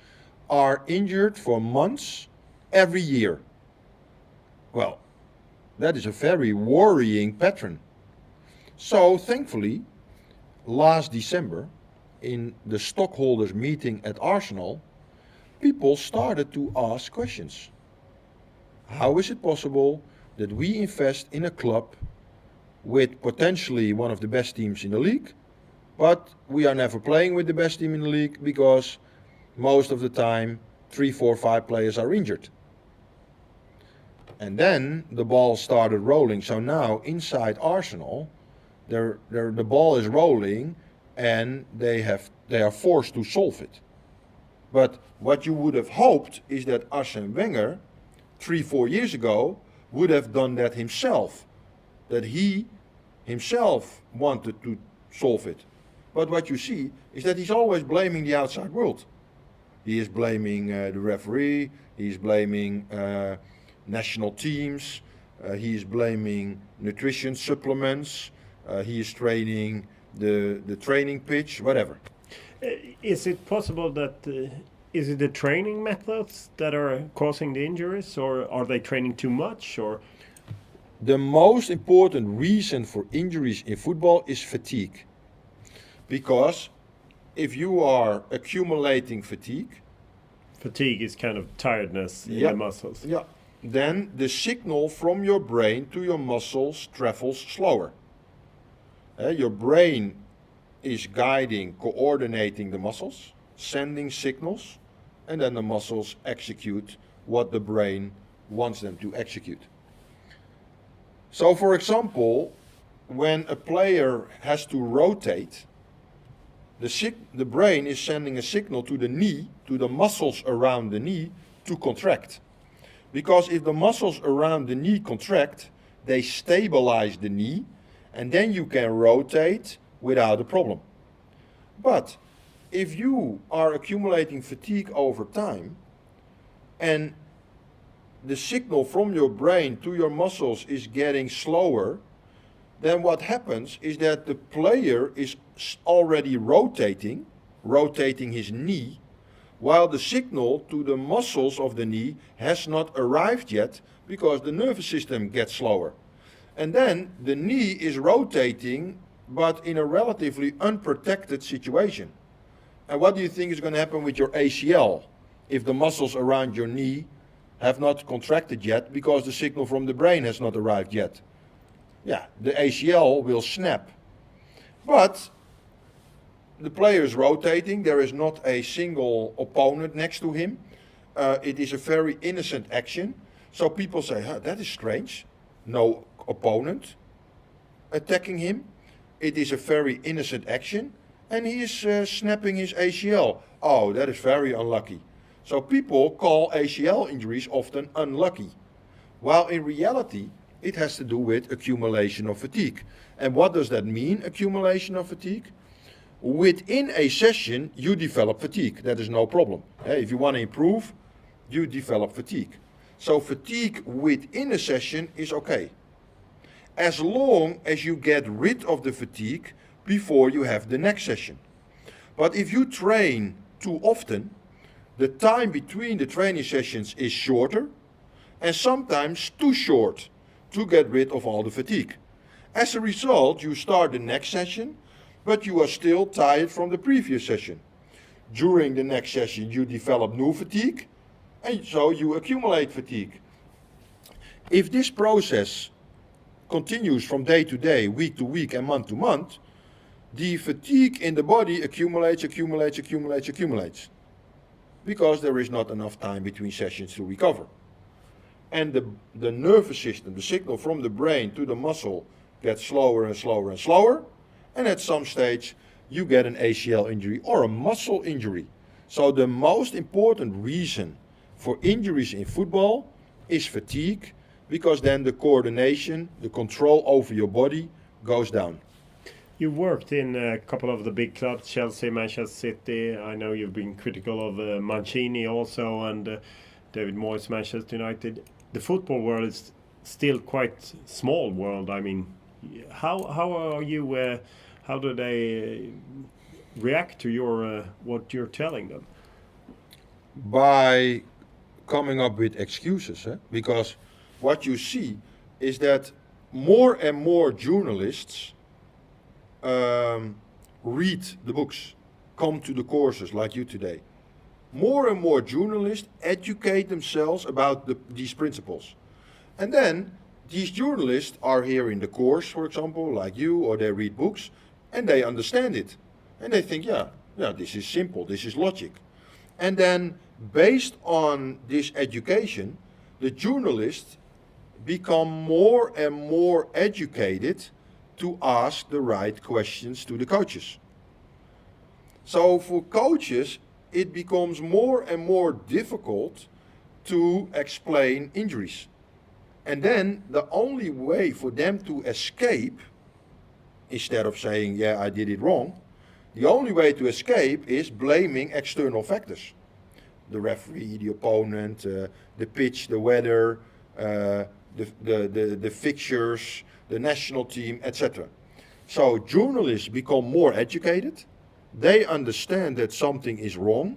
are injured for months every year. Well, that is a very worrying pattern. So thankfully, last December, in the stockholders meeting at Arsenal, people started to ask questions. How is it possible that we invest in a club with potentially one of the best teams in the league, but we are never playing with the best team in the league because most of the time 3, 4, 5 players are injured? And then the ball started rolling. So now inside Arsenal, the ball is rolling and they are forced to solve it. But what you would have hoped is that Arsene Wenger 3, 4 years ago would have done that himself, that he himself wanted to solve it. But what you see is that he's always blaming the outside world. He is blaming the referee, he's blaming national teams, he is blaming nutrition supplements, he is training the training pitch, whatever. Is it possible that is it the training methods that are causing the injuries, or are they training too much? Or the most important reason for injuries in football is fatigue. Because if you are accumulating fatigue is kind of tiredness in the muscles. Yeah. Then the signal from your brain to your muscles travels slower. Your brain is guiding, coordinating the muscles, sending signals, and then the muscles execute what the brain wants them to execute. So for example, when a player has to rotate, the brain is sending a signal to the knee, to the muscles around the knee, to contract. Because if the muscles around the knee contract, they stabilize the knee, and then you can rotate without a problem. But if you are accumulating fatigue over time, and the signal from your brain to your muscles is getting slower, then what happens is that the player is already rotating his knee, while the signal to the muscles of the knee has not arrived yet because the nervous system gets slower. And then the knee is rotating, but in a relatively unprotected situation. And what do you think is going to happen with your ACL if the muscles around your knee have not contracted yet because the signal from the brain has not arrived yet. Yeah, the ACL will snap. But the player is rotating, there is not a single opponent next to him. It is a very innocent action. So people say, that is strange. No opponent attacking him. It is a very innocent action. And he is snapping his ACL. Oh, that is very unlucky. So people call ACL injuries often unlucky. While in reality, it has to do with accumulation of fatigue. And what does that mean, accumulation of fatigue? Within a session, you develop fatigue. That is no problem. If you want to improve, you develop fatigue. So fatigue within a session is okay. As long as you get rid of the fatigue before you have the next session. But if you train too often, the time between the training sessions is shorter and sometimes too short to get rid of all the fatigue. As a result, you start the next session, but you are still tired from the previous session. During the next session, you develop new fatigue, and so you accumulate fatigue. If this process continues from day to day, week to week, and month to month, the fatigue in the body accumulates, because there is not enough time between sessions to recover. And the nervous system, the signal from the brain to the muscle, gets slower and slower and slower, and at some stage you get an ACL injury or a muscle injury. So the most important reason for injuries in football is fatigue, because then the coordination, the control over your body goes down. You worked in a couple of the big clubs, Chelsea, Manchester City. I know you've been critical of Mancini also, and David Moyes, Manchester United. The football world is still quite small world. I mean, how are you? How do they react to your what you're telling them? By coming up with excuses, because what you see is that more and more journalists read the books, come to the courses like you today. More and more journalists educate themselves about these principles. And then these journalists are here in the course, for example, like you, or they read books, and they understand it. And they think, yeah, this is simple, this is logic. And then based on this education, the journalists become more and more educated to ask the right questions to the coaches. So for coaches, it becomes more and more difficult to explain injuries. And then the only way for them to escape, instead of saying, yeah, I did it wrong, the only way to escape is blaming external factors. The referee, the opponent, the pitch, the weather, the fixtures, the national team, etc. So journalists become more educated. They understand that something is wrong,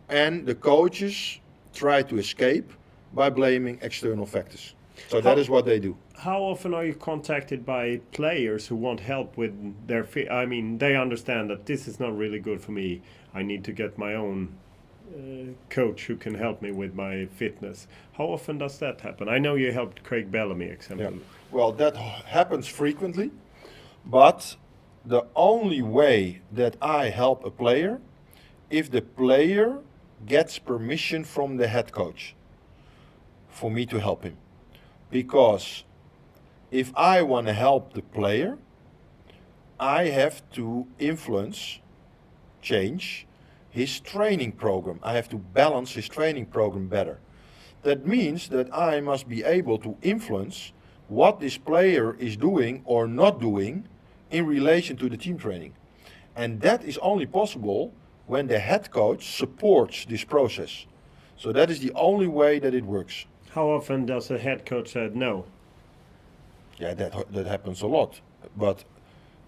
and the coaches try to escape by blaming external factors. So that is what they do. How often are you contacted by players who want help with their I mean, they understand that this is not really good for me. I need to get my own coach who can help me with my fitness. How often does that happen? I know you helped Craig Bellamy, example. Yeah. Well, that happens frequently, but the only way that I help a player, if the player gets permission from the head coach for me to help him. Because if I want to help the player, I have to influence, change his training program. I have to balance his training program better. That means that I must be able to influence what this player is doing or not doing in relation to the team training. And that is only possible when the head coach supports this process. So that is the only way that it works. How often does a head coach say no? Yeah, that happens a lot. But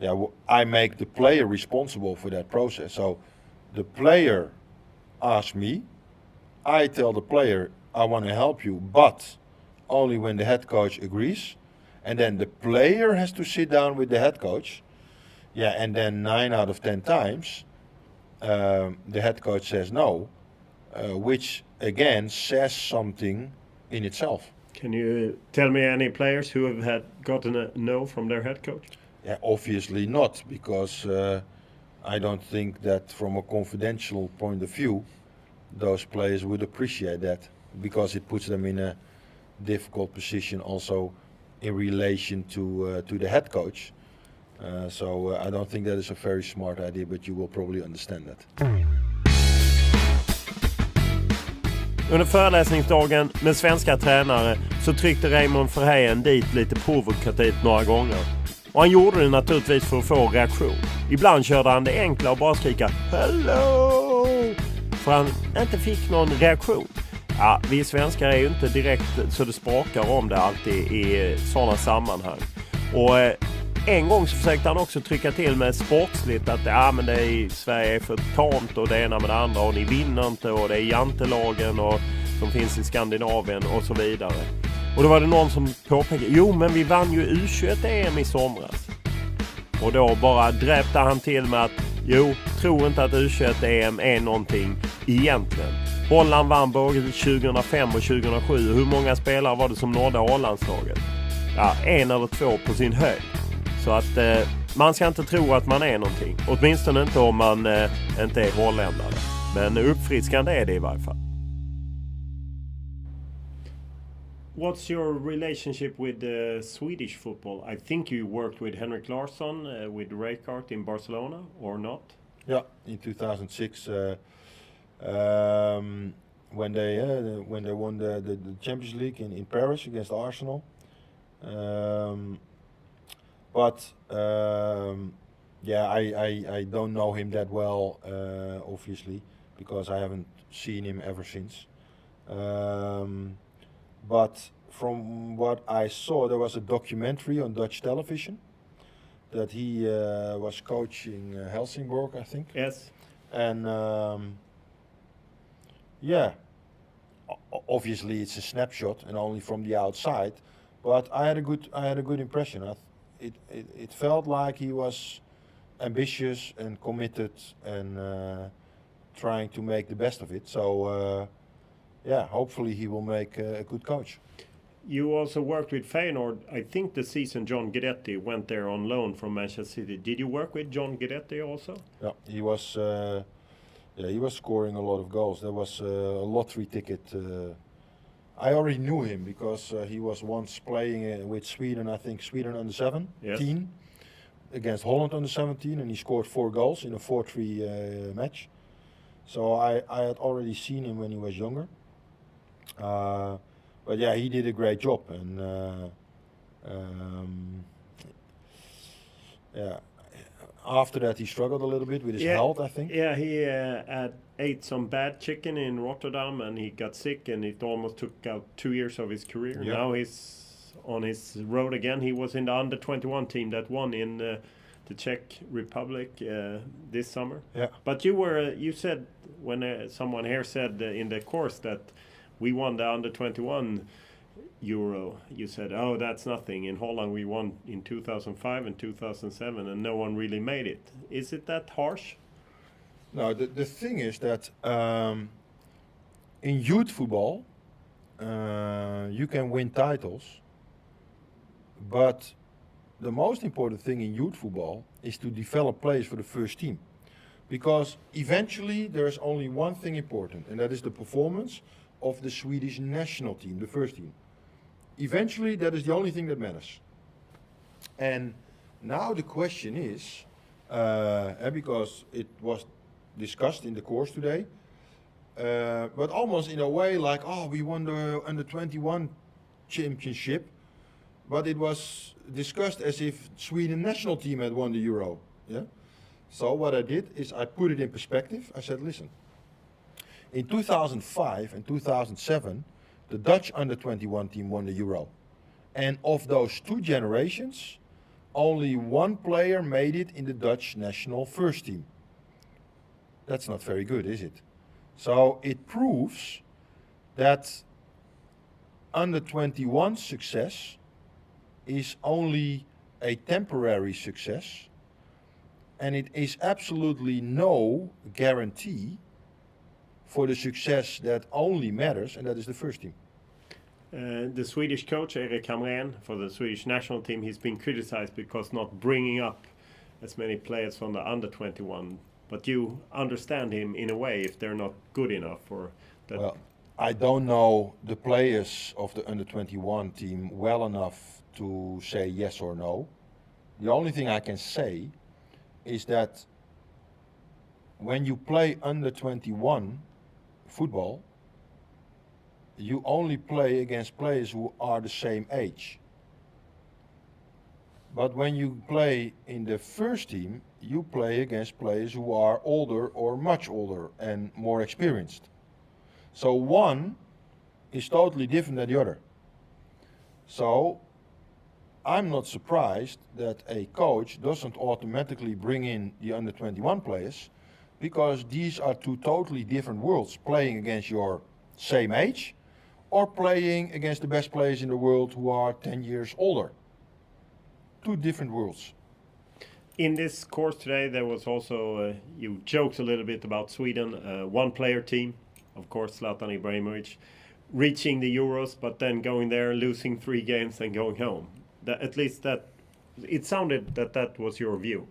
yeah, I make the player responsible for that process. So the player asks me, I tell the player, I want to help you, but only when the head coach agrees. And then the player has to sit down with the head coach. Yeah, and then 9 out of 10 times, the head coach says no. which again says something in itself. Can you tell me any players who have gotten a no from their head coach? Yeah, obviously not, because I don't think that from a confidential point of view, those players would appreciate that, because it puts them in a difficult position also in relation to the head coach. So I don't think that is a very smart idea, but you will probably understand that. Under föreläsningsdagen med svenska tränare så tryckte Raymond Verheyen dit lite provokativt några gånger. Och han gjorde det naturligtvis för att få reaktion. Ibland körde han det enkla och bara skrika "Hello!" för han inte fick någon reaktion. Ja, vi svenskar är ju inte direkt så det sprakar om det alltid i sådana sammanhang. Och en gång så försökte han också trycka till med sportsligt att men det i Sverige är för tamt och det ena med det andra och ni vinner inte och det är jantelagen och som finns i Skandinavien och så vidare. Och då var det någon som påpekade, jo men vi vann ju U21-EM i somras. Och då bara dräpte han till med att, jo, tro inte att U21-EM är någonting egentligen. Holland vann både 2005 och 2007. Hur många spelare var det som nådde A-landslaget? Ja, 1 eller 2 på sin höjd. Så att man ska inte tro att man är någonting. Åtminstone inte om man inte är holländare. Men uppfriskande är det i varje fall. What's your relationship with Swedish football? I think you worked with Henrik Larsson, with Rijkaard in Barcelona, or not? Yeah, in 2006, when they won the Champions League in Paris against Arsenal. But I don't know him that well, obviously, because I haven't seen him ever since. But from what I saw, there was a documentary on Dutch television that he was coaching Helsingborg, I think. Yes. And obviously it's a snapshot and only from the outside. But I had a good impression. It felt like he was ambitious and committed and trying to make the best of it. So hopefully he will make a good coach. You also worked with Feyenoord. I think the season John Guidetti went there on loan from Manchester City. Did you work with John Guidetti also? Yeah, he was scoring a lot of goals. There was a lottery ticket. I already knew him because he was once playing with Sweden, I think Sweden under 17 yes. against Holland under 17, and he scored 4 goals in a 4-3 match. So I had already seen him when he was younger. But yeah, he did a great job, and after that he struggled a little bit with his health, I think. Yeah, he ate some bad chicken in Rotterdam and he got sick and it almost took out 2 years of his career. Yeah. Now he's on his road again. He was in the under-21 team that won in the Czech Republic this summer. Yeah. But you said when someone here said in the course that we won the under-21 Euro, you said, oh, that's nothing. In Holland we won in 2005 and 2007 and no one really made it. Is it that harsh? No, the thing is that in youth football you can win titles, but the most important thing in youth football is to develop players for the first team, because eventually there is only one thing important, and that is the performance of the Swedish national team, the first team. Eventually that is the only thing that matters. And now the question is, because it was discussed in the course today, but almost in a way like, oh, we won the under-21 championship, but it was discussed as if Sweden national team had won the Euro. Yeah. So what I did is I put it in perspective. I said, listen, in 2005 and 2007, the Dutch under-21 team won the Euro. And of those 2 generations, only 1 player made it in the Dutch national first team. That's not very good, is it? So it proves that under-21 success is only a temporary success, and it is absolutely no guarantee for the success that only matters, and that is the first team. The Swedish coach, Erik Hamrén, for the Swedish national team, he's been criticized because not bringing up as many players from the under 21. But you understand him in a way if they're not good enough for that. Well, I don't know the players of the under 21 team well enough to say yes or no. The only thing I can say is that when you play under 21 football, you only play against players who are the same age. But when you play in the first team, you play against players who are older or much older and more experienced. So one is totally different than the other. So I'm not surprised that a coach doesn't automatically bring in the under 21 players, because these are two totally different worlds, playing against your same age or playing against the best players in the world who are 10 years older. Two different worlds. In this course today, there was also, you joked a little bit about Sweden, one-player team, of course, Zlatan Ibrahimovic, reaching the Euros, but then going there, losing 3 games and going home. At least that, it sounded that that was your view.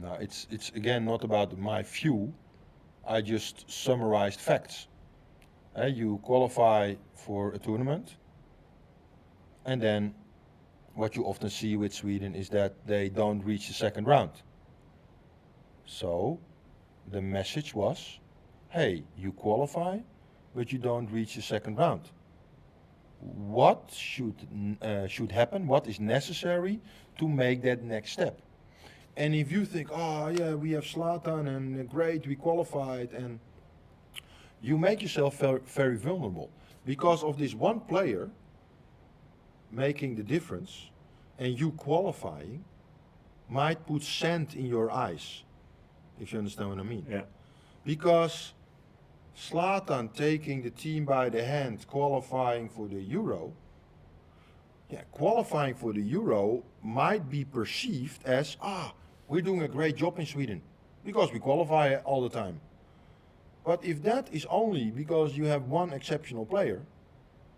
No, it's again not about my view. I just summarized facts. You qualify for a tournament, and then what you often see with Sweden is that they don't reach the second round. So the message was, hey, you qualify, but you don't reach the second round. What should happen? What is necessary to make that next step? And if you think, oh yeah, we have Zlatan and great, we qualified, and you make yourself very vulnerable because of this one player making the difference, and you qualifying might put sand in your eyes, if you understand what I mean. Yeah. Because Zlatan taking the team by the hand, qualifying for the Euro, qualifying for the Euro might be perceived as, we're doing a great job in Sweden because we qualify all the time. But if that is only because you have one exceptional player,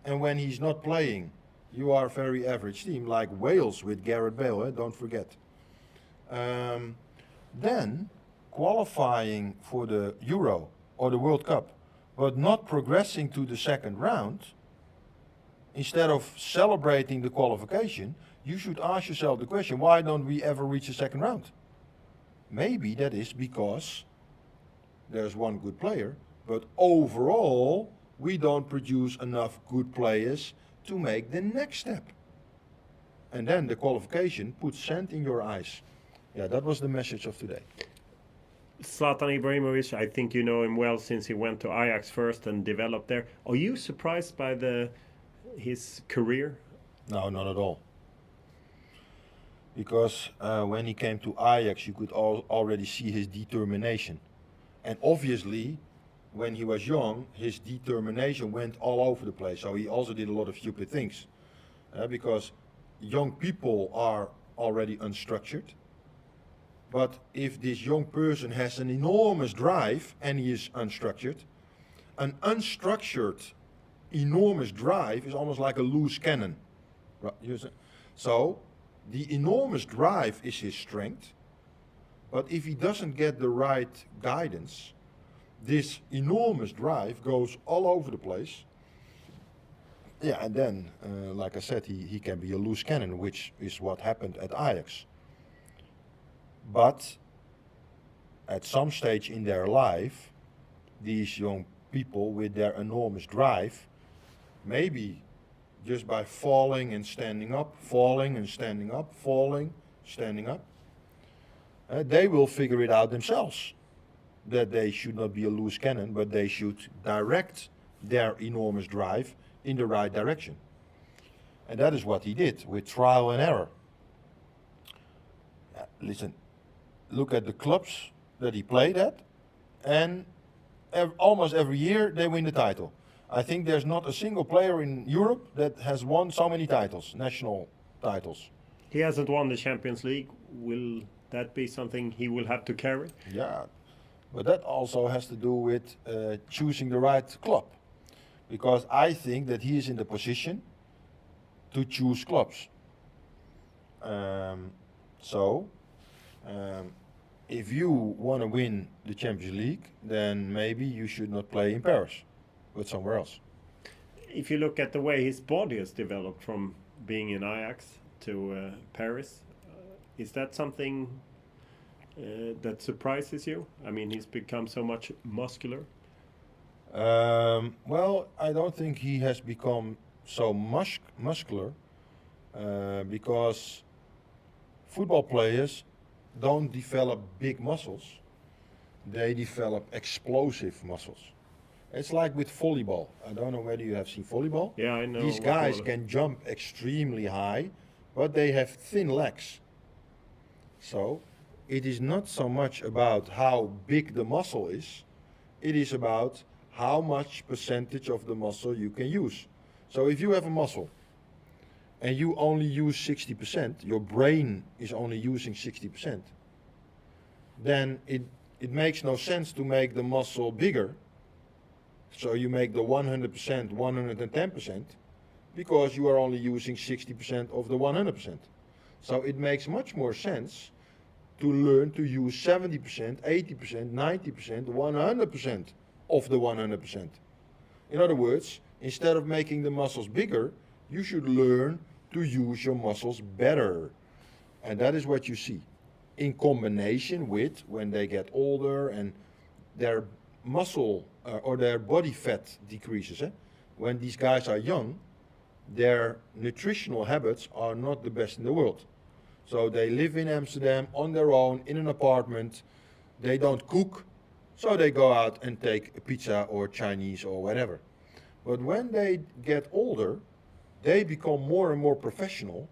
and when he's not playing, you are a very average team, like Wales with Gareth Bale, don't forget. Then qualifying for the Euro or the World Cup, but not progressing to the second round, instead of celebrating the qualification, you should ask yourself the question, why don't we ever reach the second round? Maybe that is because there's one good player, but overall we don't produce enough good players to make the next step. And then the qualification puts sand in your eyes. Yeah, that was the message of today. Zlatan Ibrahimovic, I think you know him well since he went to Ajax first and developed there. Are you surprised by his career? No, not at all. Because when he came to Ajax, you could already see his determination. And obviously, when he was young, his determination went all over the place. So he also did a lot of stupid things. Because young people are already unstructured. But if this young person has an enormous drive and he is unstructured, an unstructured enormous drive is almost like a loose cannon. So the enormous drive is his strength, but if he doesn't get the right guidance, this enormous drive goes all over the place. Yeah, and then, like I said, he can be a loose cannon, which is what happened at Ajax. But at some stage in their life, these young people with their enormous drive, maybe just by falling and standing up, falling and standing up, falling, standing up, they will figure it out themselves, that they should not be a loose cannon, but they should direct their enormous drive in the right direction. And that is what he did with trial and error. Listen, look at the clubs that he played at, and almost every year they win the title. I think there's not a single player in Europe that has won so many titles, national titles. He hasn't won the Champions League. Will that be something he will have to carry? Yeah, But that also has to do with choosing the right club. Because I think that he is in the position to choose clubs. If you want to win the Champions League, then maybe you should not play in Paris, but somewhere else. If you look at the way his body has developed from being in Ajax to Paris, is that something that surprises you? I mean, he's become so much muscular. Well, I don't think he has become so muscular because football players don't develop big muscles. They develop explosive muscles. It's like with volleyball. I don't know whether you have seen volleyball. Yeah, I know. These guys can jump extremely high, but they have thin legs. So it is not so much about how big the muscle is. It is about how much percentage of the muscle you can use. So if you have a muscle and you only use 60%, your brain is only using 60%, then it makes no sense to make the muscle bigger. So you make the 100% 110% because you are only using 60% of the 100%. So it makes much more sense to learn to use 70%, 80%, 90%, 100% of the 100%. In other words, instead of making the muscles bigger, you should learn to use your muscles better. And that is what you see. In combination with when they get older and their muscle or their body fat decreases. When these guys are young, their nutritional habits are not the best in the world. So they live in Amsterdam on their own in an apartment. They don't cook, so they go out and take a pizza or Chinese or whatever. But when they get older, they become more and more professional.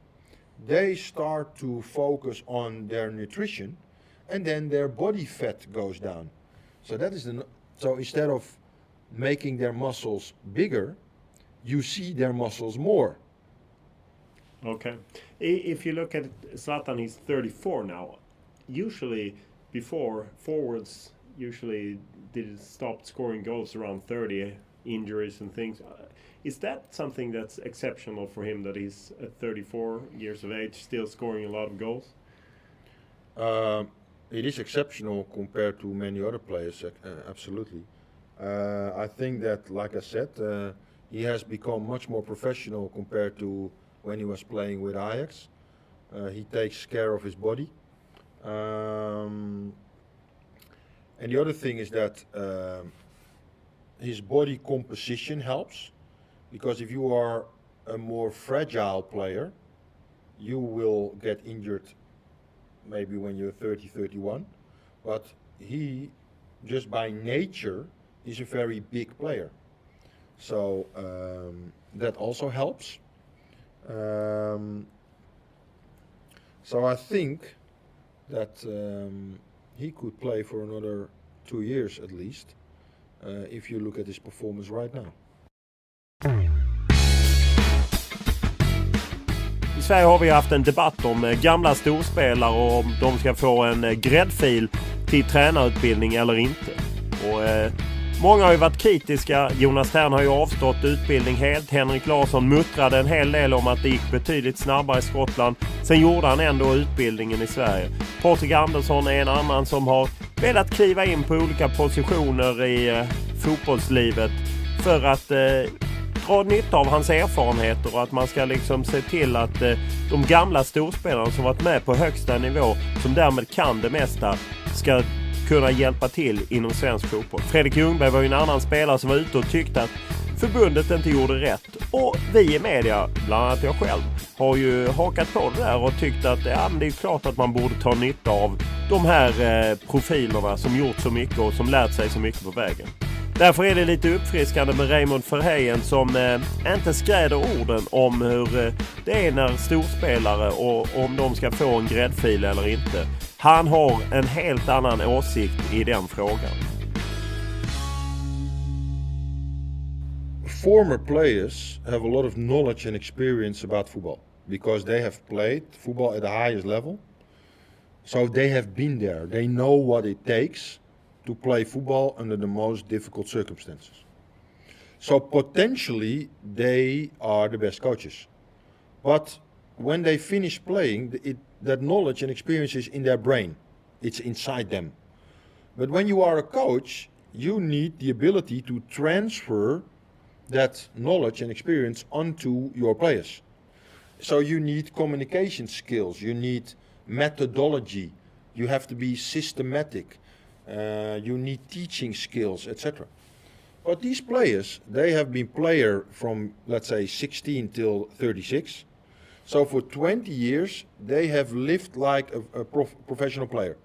They start to focus on their nutrition, and then their body fat goes down. So that is so instead of making their muscles bigger, you see their muscles more. Okay. If you look at Zlatan, he's 34 now. Usually, before, forwards usually stopped scoring goals around 30, injuries and things. Is that something that's exceptional for him, that he's at 34 years of age still scoring a lot of goals? It is exceptional compared to many other players, absolutely. I think that, like I said, he has become much more professional compared to when he was playing with Ajax. He takes care of his body. And the other thing is that his body composition helps, because if you are a more fragile player, you will get injured maybe when you're 30, 31. But he, just by nature, is a very big player. So that also helps. So I think that he could play for another 2 years at least, if you look at his performance right now. I Sverige har vi haft en debatt om gamla storspelare och om de ska få en gräddfil till tränarutbildning eller inte. Och många har ju varit kritiska. Jonas Tern har ju avstått utbildning helt. Henrik Larsson muttrade en hel del om att det gick betydligt snabbare i Skottland. Sen gjorde han ändå utbildningen i Sverige. Patrik Andersson är en annan som har velat kliva in på olika positioner i fotbollslivet för att dra nytta av hans erfarenheter, och att man ska liksom se till att de gamla storspelarna som varit med på högsta nivå, som därmed kan det mesta, ska kunna hjälpa till inom svensk fotboll. Fredrik Ljungberg var ju en annan spelare som var ute och tyckte att förbundet inte gjorde rätt. Och vi i media, bland annat jag själv, har ju hakat på det där och tyckt att det är klart att man borde ta nytta av de här profilerna som gjort så mycket och som lärt sig så mycket på vägen. Därför är det lite uppfriskande med Raymond Verheyen som inte skräder orden om hur det är när storspelare och om de ska få en gräddfil eller inte. Han har en helt annan åsikt i den frågan. Former players have a lot of knowledge and experience about football because they have played football at the highest level. So they have been there. They know what it takes to play football under the most difficult circumstances. So potentially they are the best coaches. But when they finish playing, that knowledge and experience is in their brain. It's inside them. But when you are a coach, you need the ability to transfer that knowledge and experience onto your players. So you need communication skills, you need methodology, you have to be systematic, you need teaching skills, etc. But these players, they have been player from, let's say, 16 till 36. So for 20 years, they have lived like a professional player.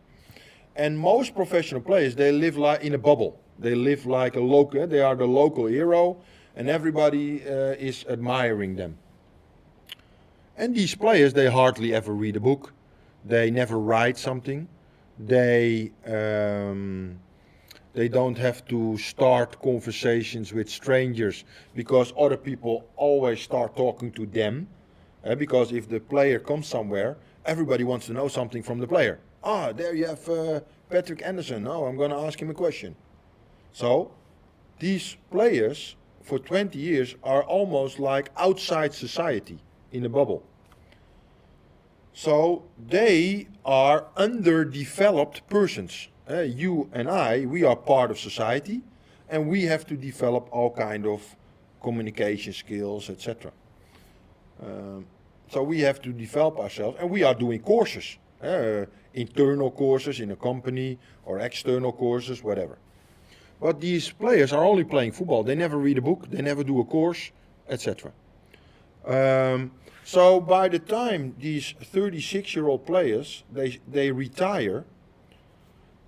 And most professional players, they live like in a bubble. They live like a local, they are the local hero, and everybody is admiring them. And these players, they hardly ever read a book. They never write something. They don't have to start conversations with strangers because other people always start talking to them. Because if the player comes somewhere, everybody wants to know something from the player. Ah, there you have Patrick Anderson. Oh, I'm going to ask him a question. So these players for 20 years are almost like outside society in a bubble. So they are underdeveloped persons. You and I, we are part of society, and we have to develop all kind of communication skills, etc. So we have to develop ourselves, and we are doing courses, internal courses in a company or external courses, whatever. But these players are only playing football. They never read a book, they never do a course, etc. So by the time these 36-year-old players, they retire,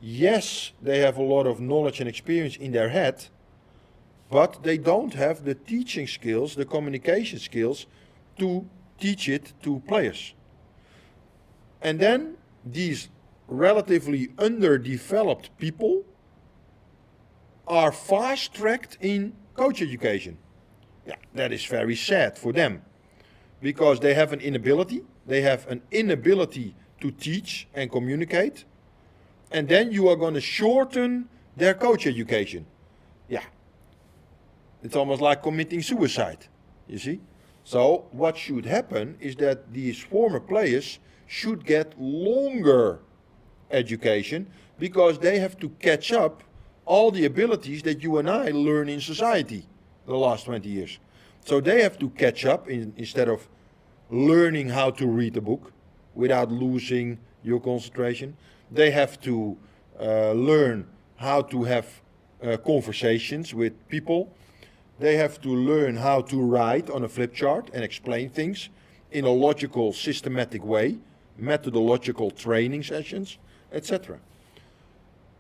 yes, they have a lot of knowledge and experience in their head, but they don't have the teaching skills, the communication skills to teach it to players. And then these relatively underdeveloped people are fast-tracked in coach education. Yeah, that is very sad for them, because they have an inability to teach and communicate, and then you are going to shorten their coach education. Yeah, it's almost like committing suicide, you see. So what should happen is that these former players should get longer education, because they have to catch up all the abilities that you and I learn in society the last 20 years. So they have to catch up instead of learning how to read a book without losing your concentration. They have to learn how to have conversations with people. They have to learn how to write on a flip chart and explain things in a logical, systematic way, methodological training sessions, etc.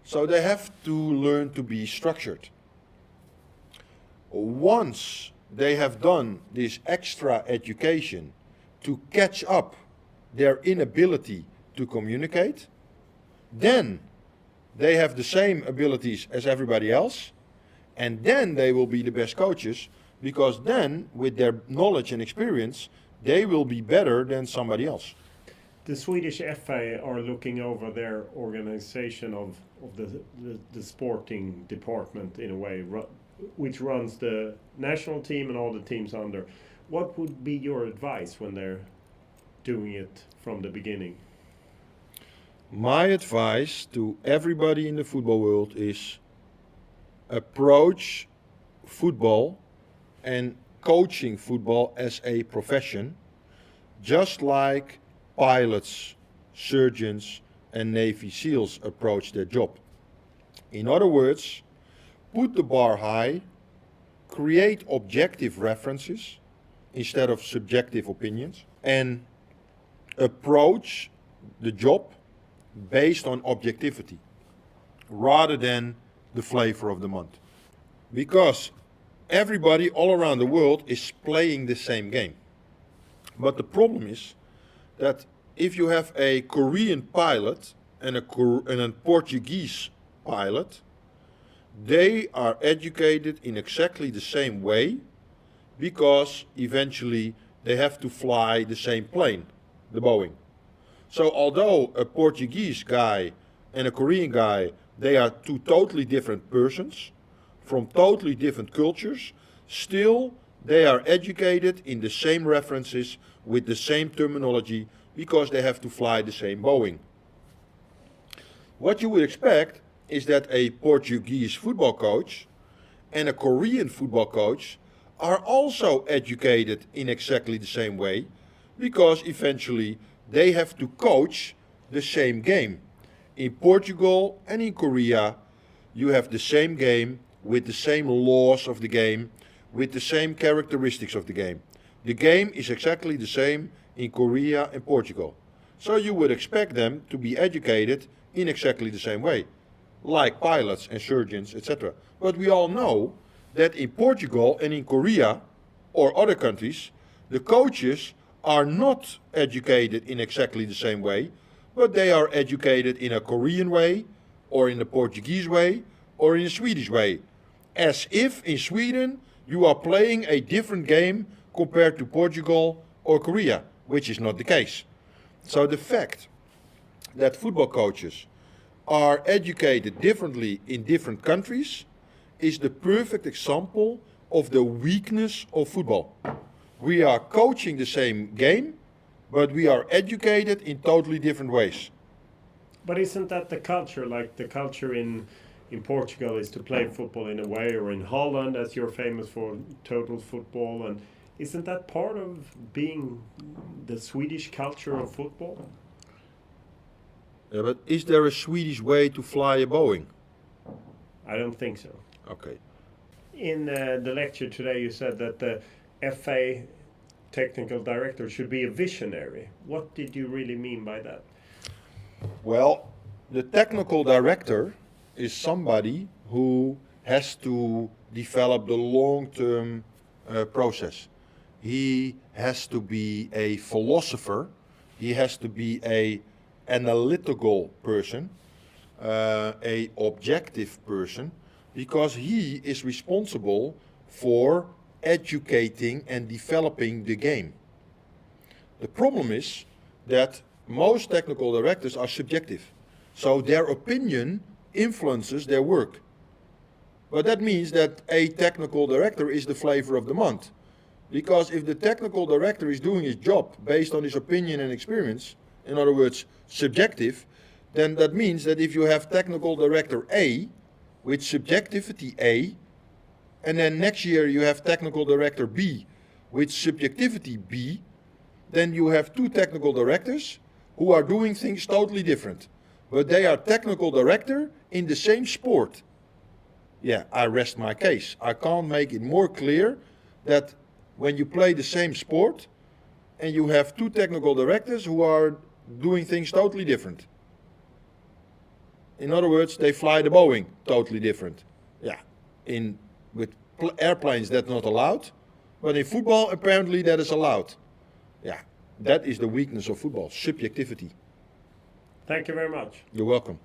So they have to learn to be structured. Once they have done this extra education to catch up their inability to communicate, then they have the same abilities as everybody else, and then they will be the best coaches, because then with their knowledge and experience they will be better than somebody else. The Swedish FA are looking over their organization of the sporting department in a way, which runs the national team and all the teams under. What would be your advice when they're doing it from the beginning? My advice to everybody in the football world is approach football and coaching football as a profession, just like pilots, surgeons and Navy SEALs approach their job. In other words, put the bar high, create objective references instead of subjective opinions, and approach the job based on objectivity rather than the flavor of the month. Because everybody all around the world is playing the same game. But the problem is that if you have a Korean pilot and a Portuguese pilot, they are educated in exactly the same way, because eventually they have to fly the same plane, the Boeing. So although a Portuguese guy and a Korean guy, they are two totally different persons from totally different cultures. Still, they are educated in the same references with the same terminology because they have to fly the same Boeing. What you would expect is that a Portuguese football coach and a Korean football coach are also educated in exactly the same way, because eventually they have to coach the same game. In Portugal and in Korea, you have the same game with the same laws of the game, with the same characteristics of the game. The game is exactly the same in Korea and Portugal. So you would expect them to be educated in exactly the same way, like pilots and surgeons, etc. But we all know that in Portugal and in Korea or other countries, the coaches are not educated in exactly the same way, but they are educated in a Korean way, or in a Portuguese way, or in a Swedish way. As if in Sweden you are playing a different game compared to Portugal or Korea, which is not the case. So the fact that football coaches are educated differently in different countries is the perfect example of the weakness of football. We are coaching the same game, but we are educated in totally different ways. But isn't that the culture? Like the culture in Portugal is to play football in a way, or in Holland, as you're famous for total football, and isn't that part of being the Swedish culture of football? Yeah, but is there a Swedish way to fly a Boeing? I don't think so. Okay. In the lecture today, you said that the FA technical director should be a visionary. What did you really mean by that? Well, the technical director is somebody who has to develop the long-term process. He has to be a philosopher. He has to be a analytical person, a objective person, because he is responsible for educating and developing the game. The problem is that most technical directors are subjective, so their opinion influences their work. But that means that a technical director is the flavor of the month, because if the technical director is doing his job based on his opinion and experience, in other words, subjective, then that means that if you have technical director A with subjectivity A, and then next year you have technical director B with subjectivity B, then you have two technical directors who are doing things totally different. But they are technical director in the same sport. Yeah, I rest my case. I can't make it more clear that when you play the same sport and you have two technical directors who are doing things totally different. In other words, they fly the Boeing totally different. Yeah, with airplanes that's not allowed, but in football apparently that is allowed. Yeah, that is the weakness of football, subjectivity. Thank you very much. You're welcome.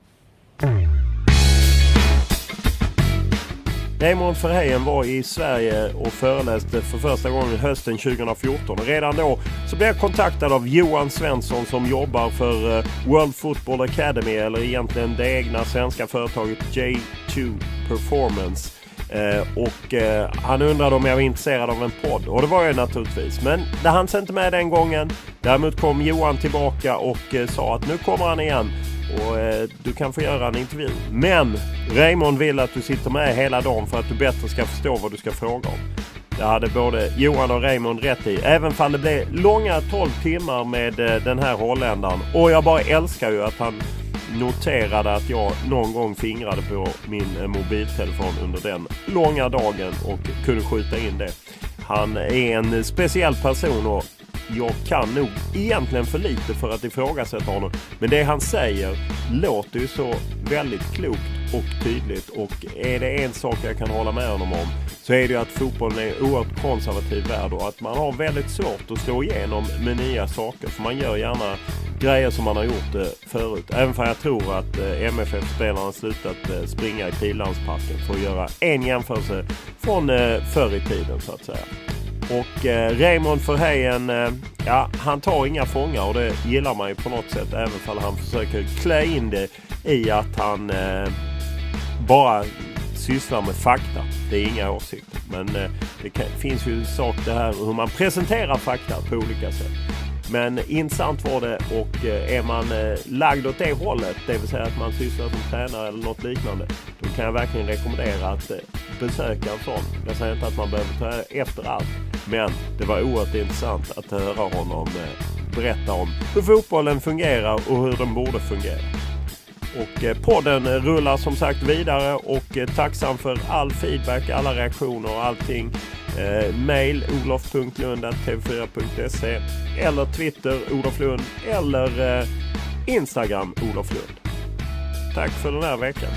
Raymond Verheyen var i Sverige och föreläste för första gången hösten 2014. Och redan då så blev jag kontaktad av Johan Svensson som jobbar för World Football Academy, eller egentligen det egna svenska företaget J2 Performance. Han undrade om jag var intresserad av en podd, och det var jag naturligtvis, men det hanns inte med den gången. Däremot kom Johan tillbaka och sa att nu kommer han igen och du kan få göra en intervju. Men Raymond vill att du sitter med hela dagen för att du bättre ska förstå vad du ska fråga om. Det hade både Johan och Raymond rätt i, även om det blev långa 12 timmar med den här holländaren. Och jag bara älskar ju att han noterade att jag någon gång fingrade på min mobiltelefon under den långa dagen och kunde skjuta in det. Han är en speciell person och jag kan nog egentligen för lite för att ifrågasätta honom. Men det han säger låter ju så väldigt klokt och tydligt, och är det en sak jag kan hålla med honom om så är det ju att fotbollen är oerhört konservativ värld och att man har väldigt svårt att slå igenom med nya saker, för man gör gärna grejer som man har gjort förut. Även för jag tror att MFF-spelarna slutat springa i Tilandsparken för att göra en jämförelse från förr i tiden så att säga. Och Raymond Verheyen, ja, han tar inga fångar och det gillar man ju på något sätt, även om han försöker klä in det i att han bara sysslar med fakta. Det är inga åsikter. Men finns ju en sak det här hur man presenterar fakta på olika sätt. Men intressant var det, och är man lagd åt det hållet, det vill säga att man sysslar som tränare eller något liknande, då kan jag verkligen rekommendera att besöka en sån. Jag säger inte att man behöver ta efter allt, men det var oerhört intressant att höra honom berätta om hur fotbollen fungerar och hur den borde fungera. Och podden rullar som sagt vidare, och tacksam för all feedback, alla reaktioner och allting. Mail olof.lund@tv4.se eller Twitter Olof Lund eller Instagram Olof Lund. Tack för den här veckan.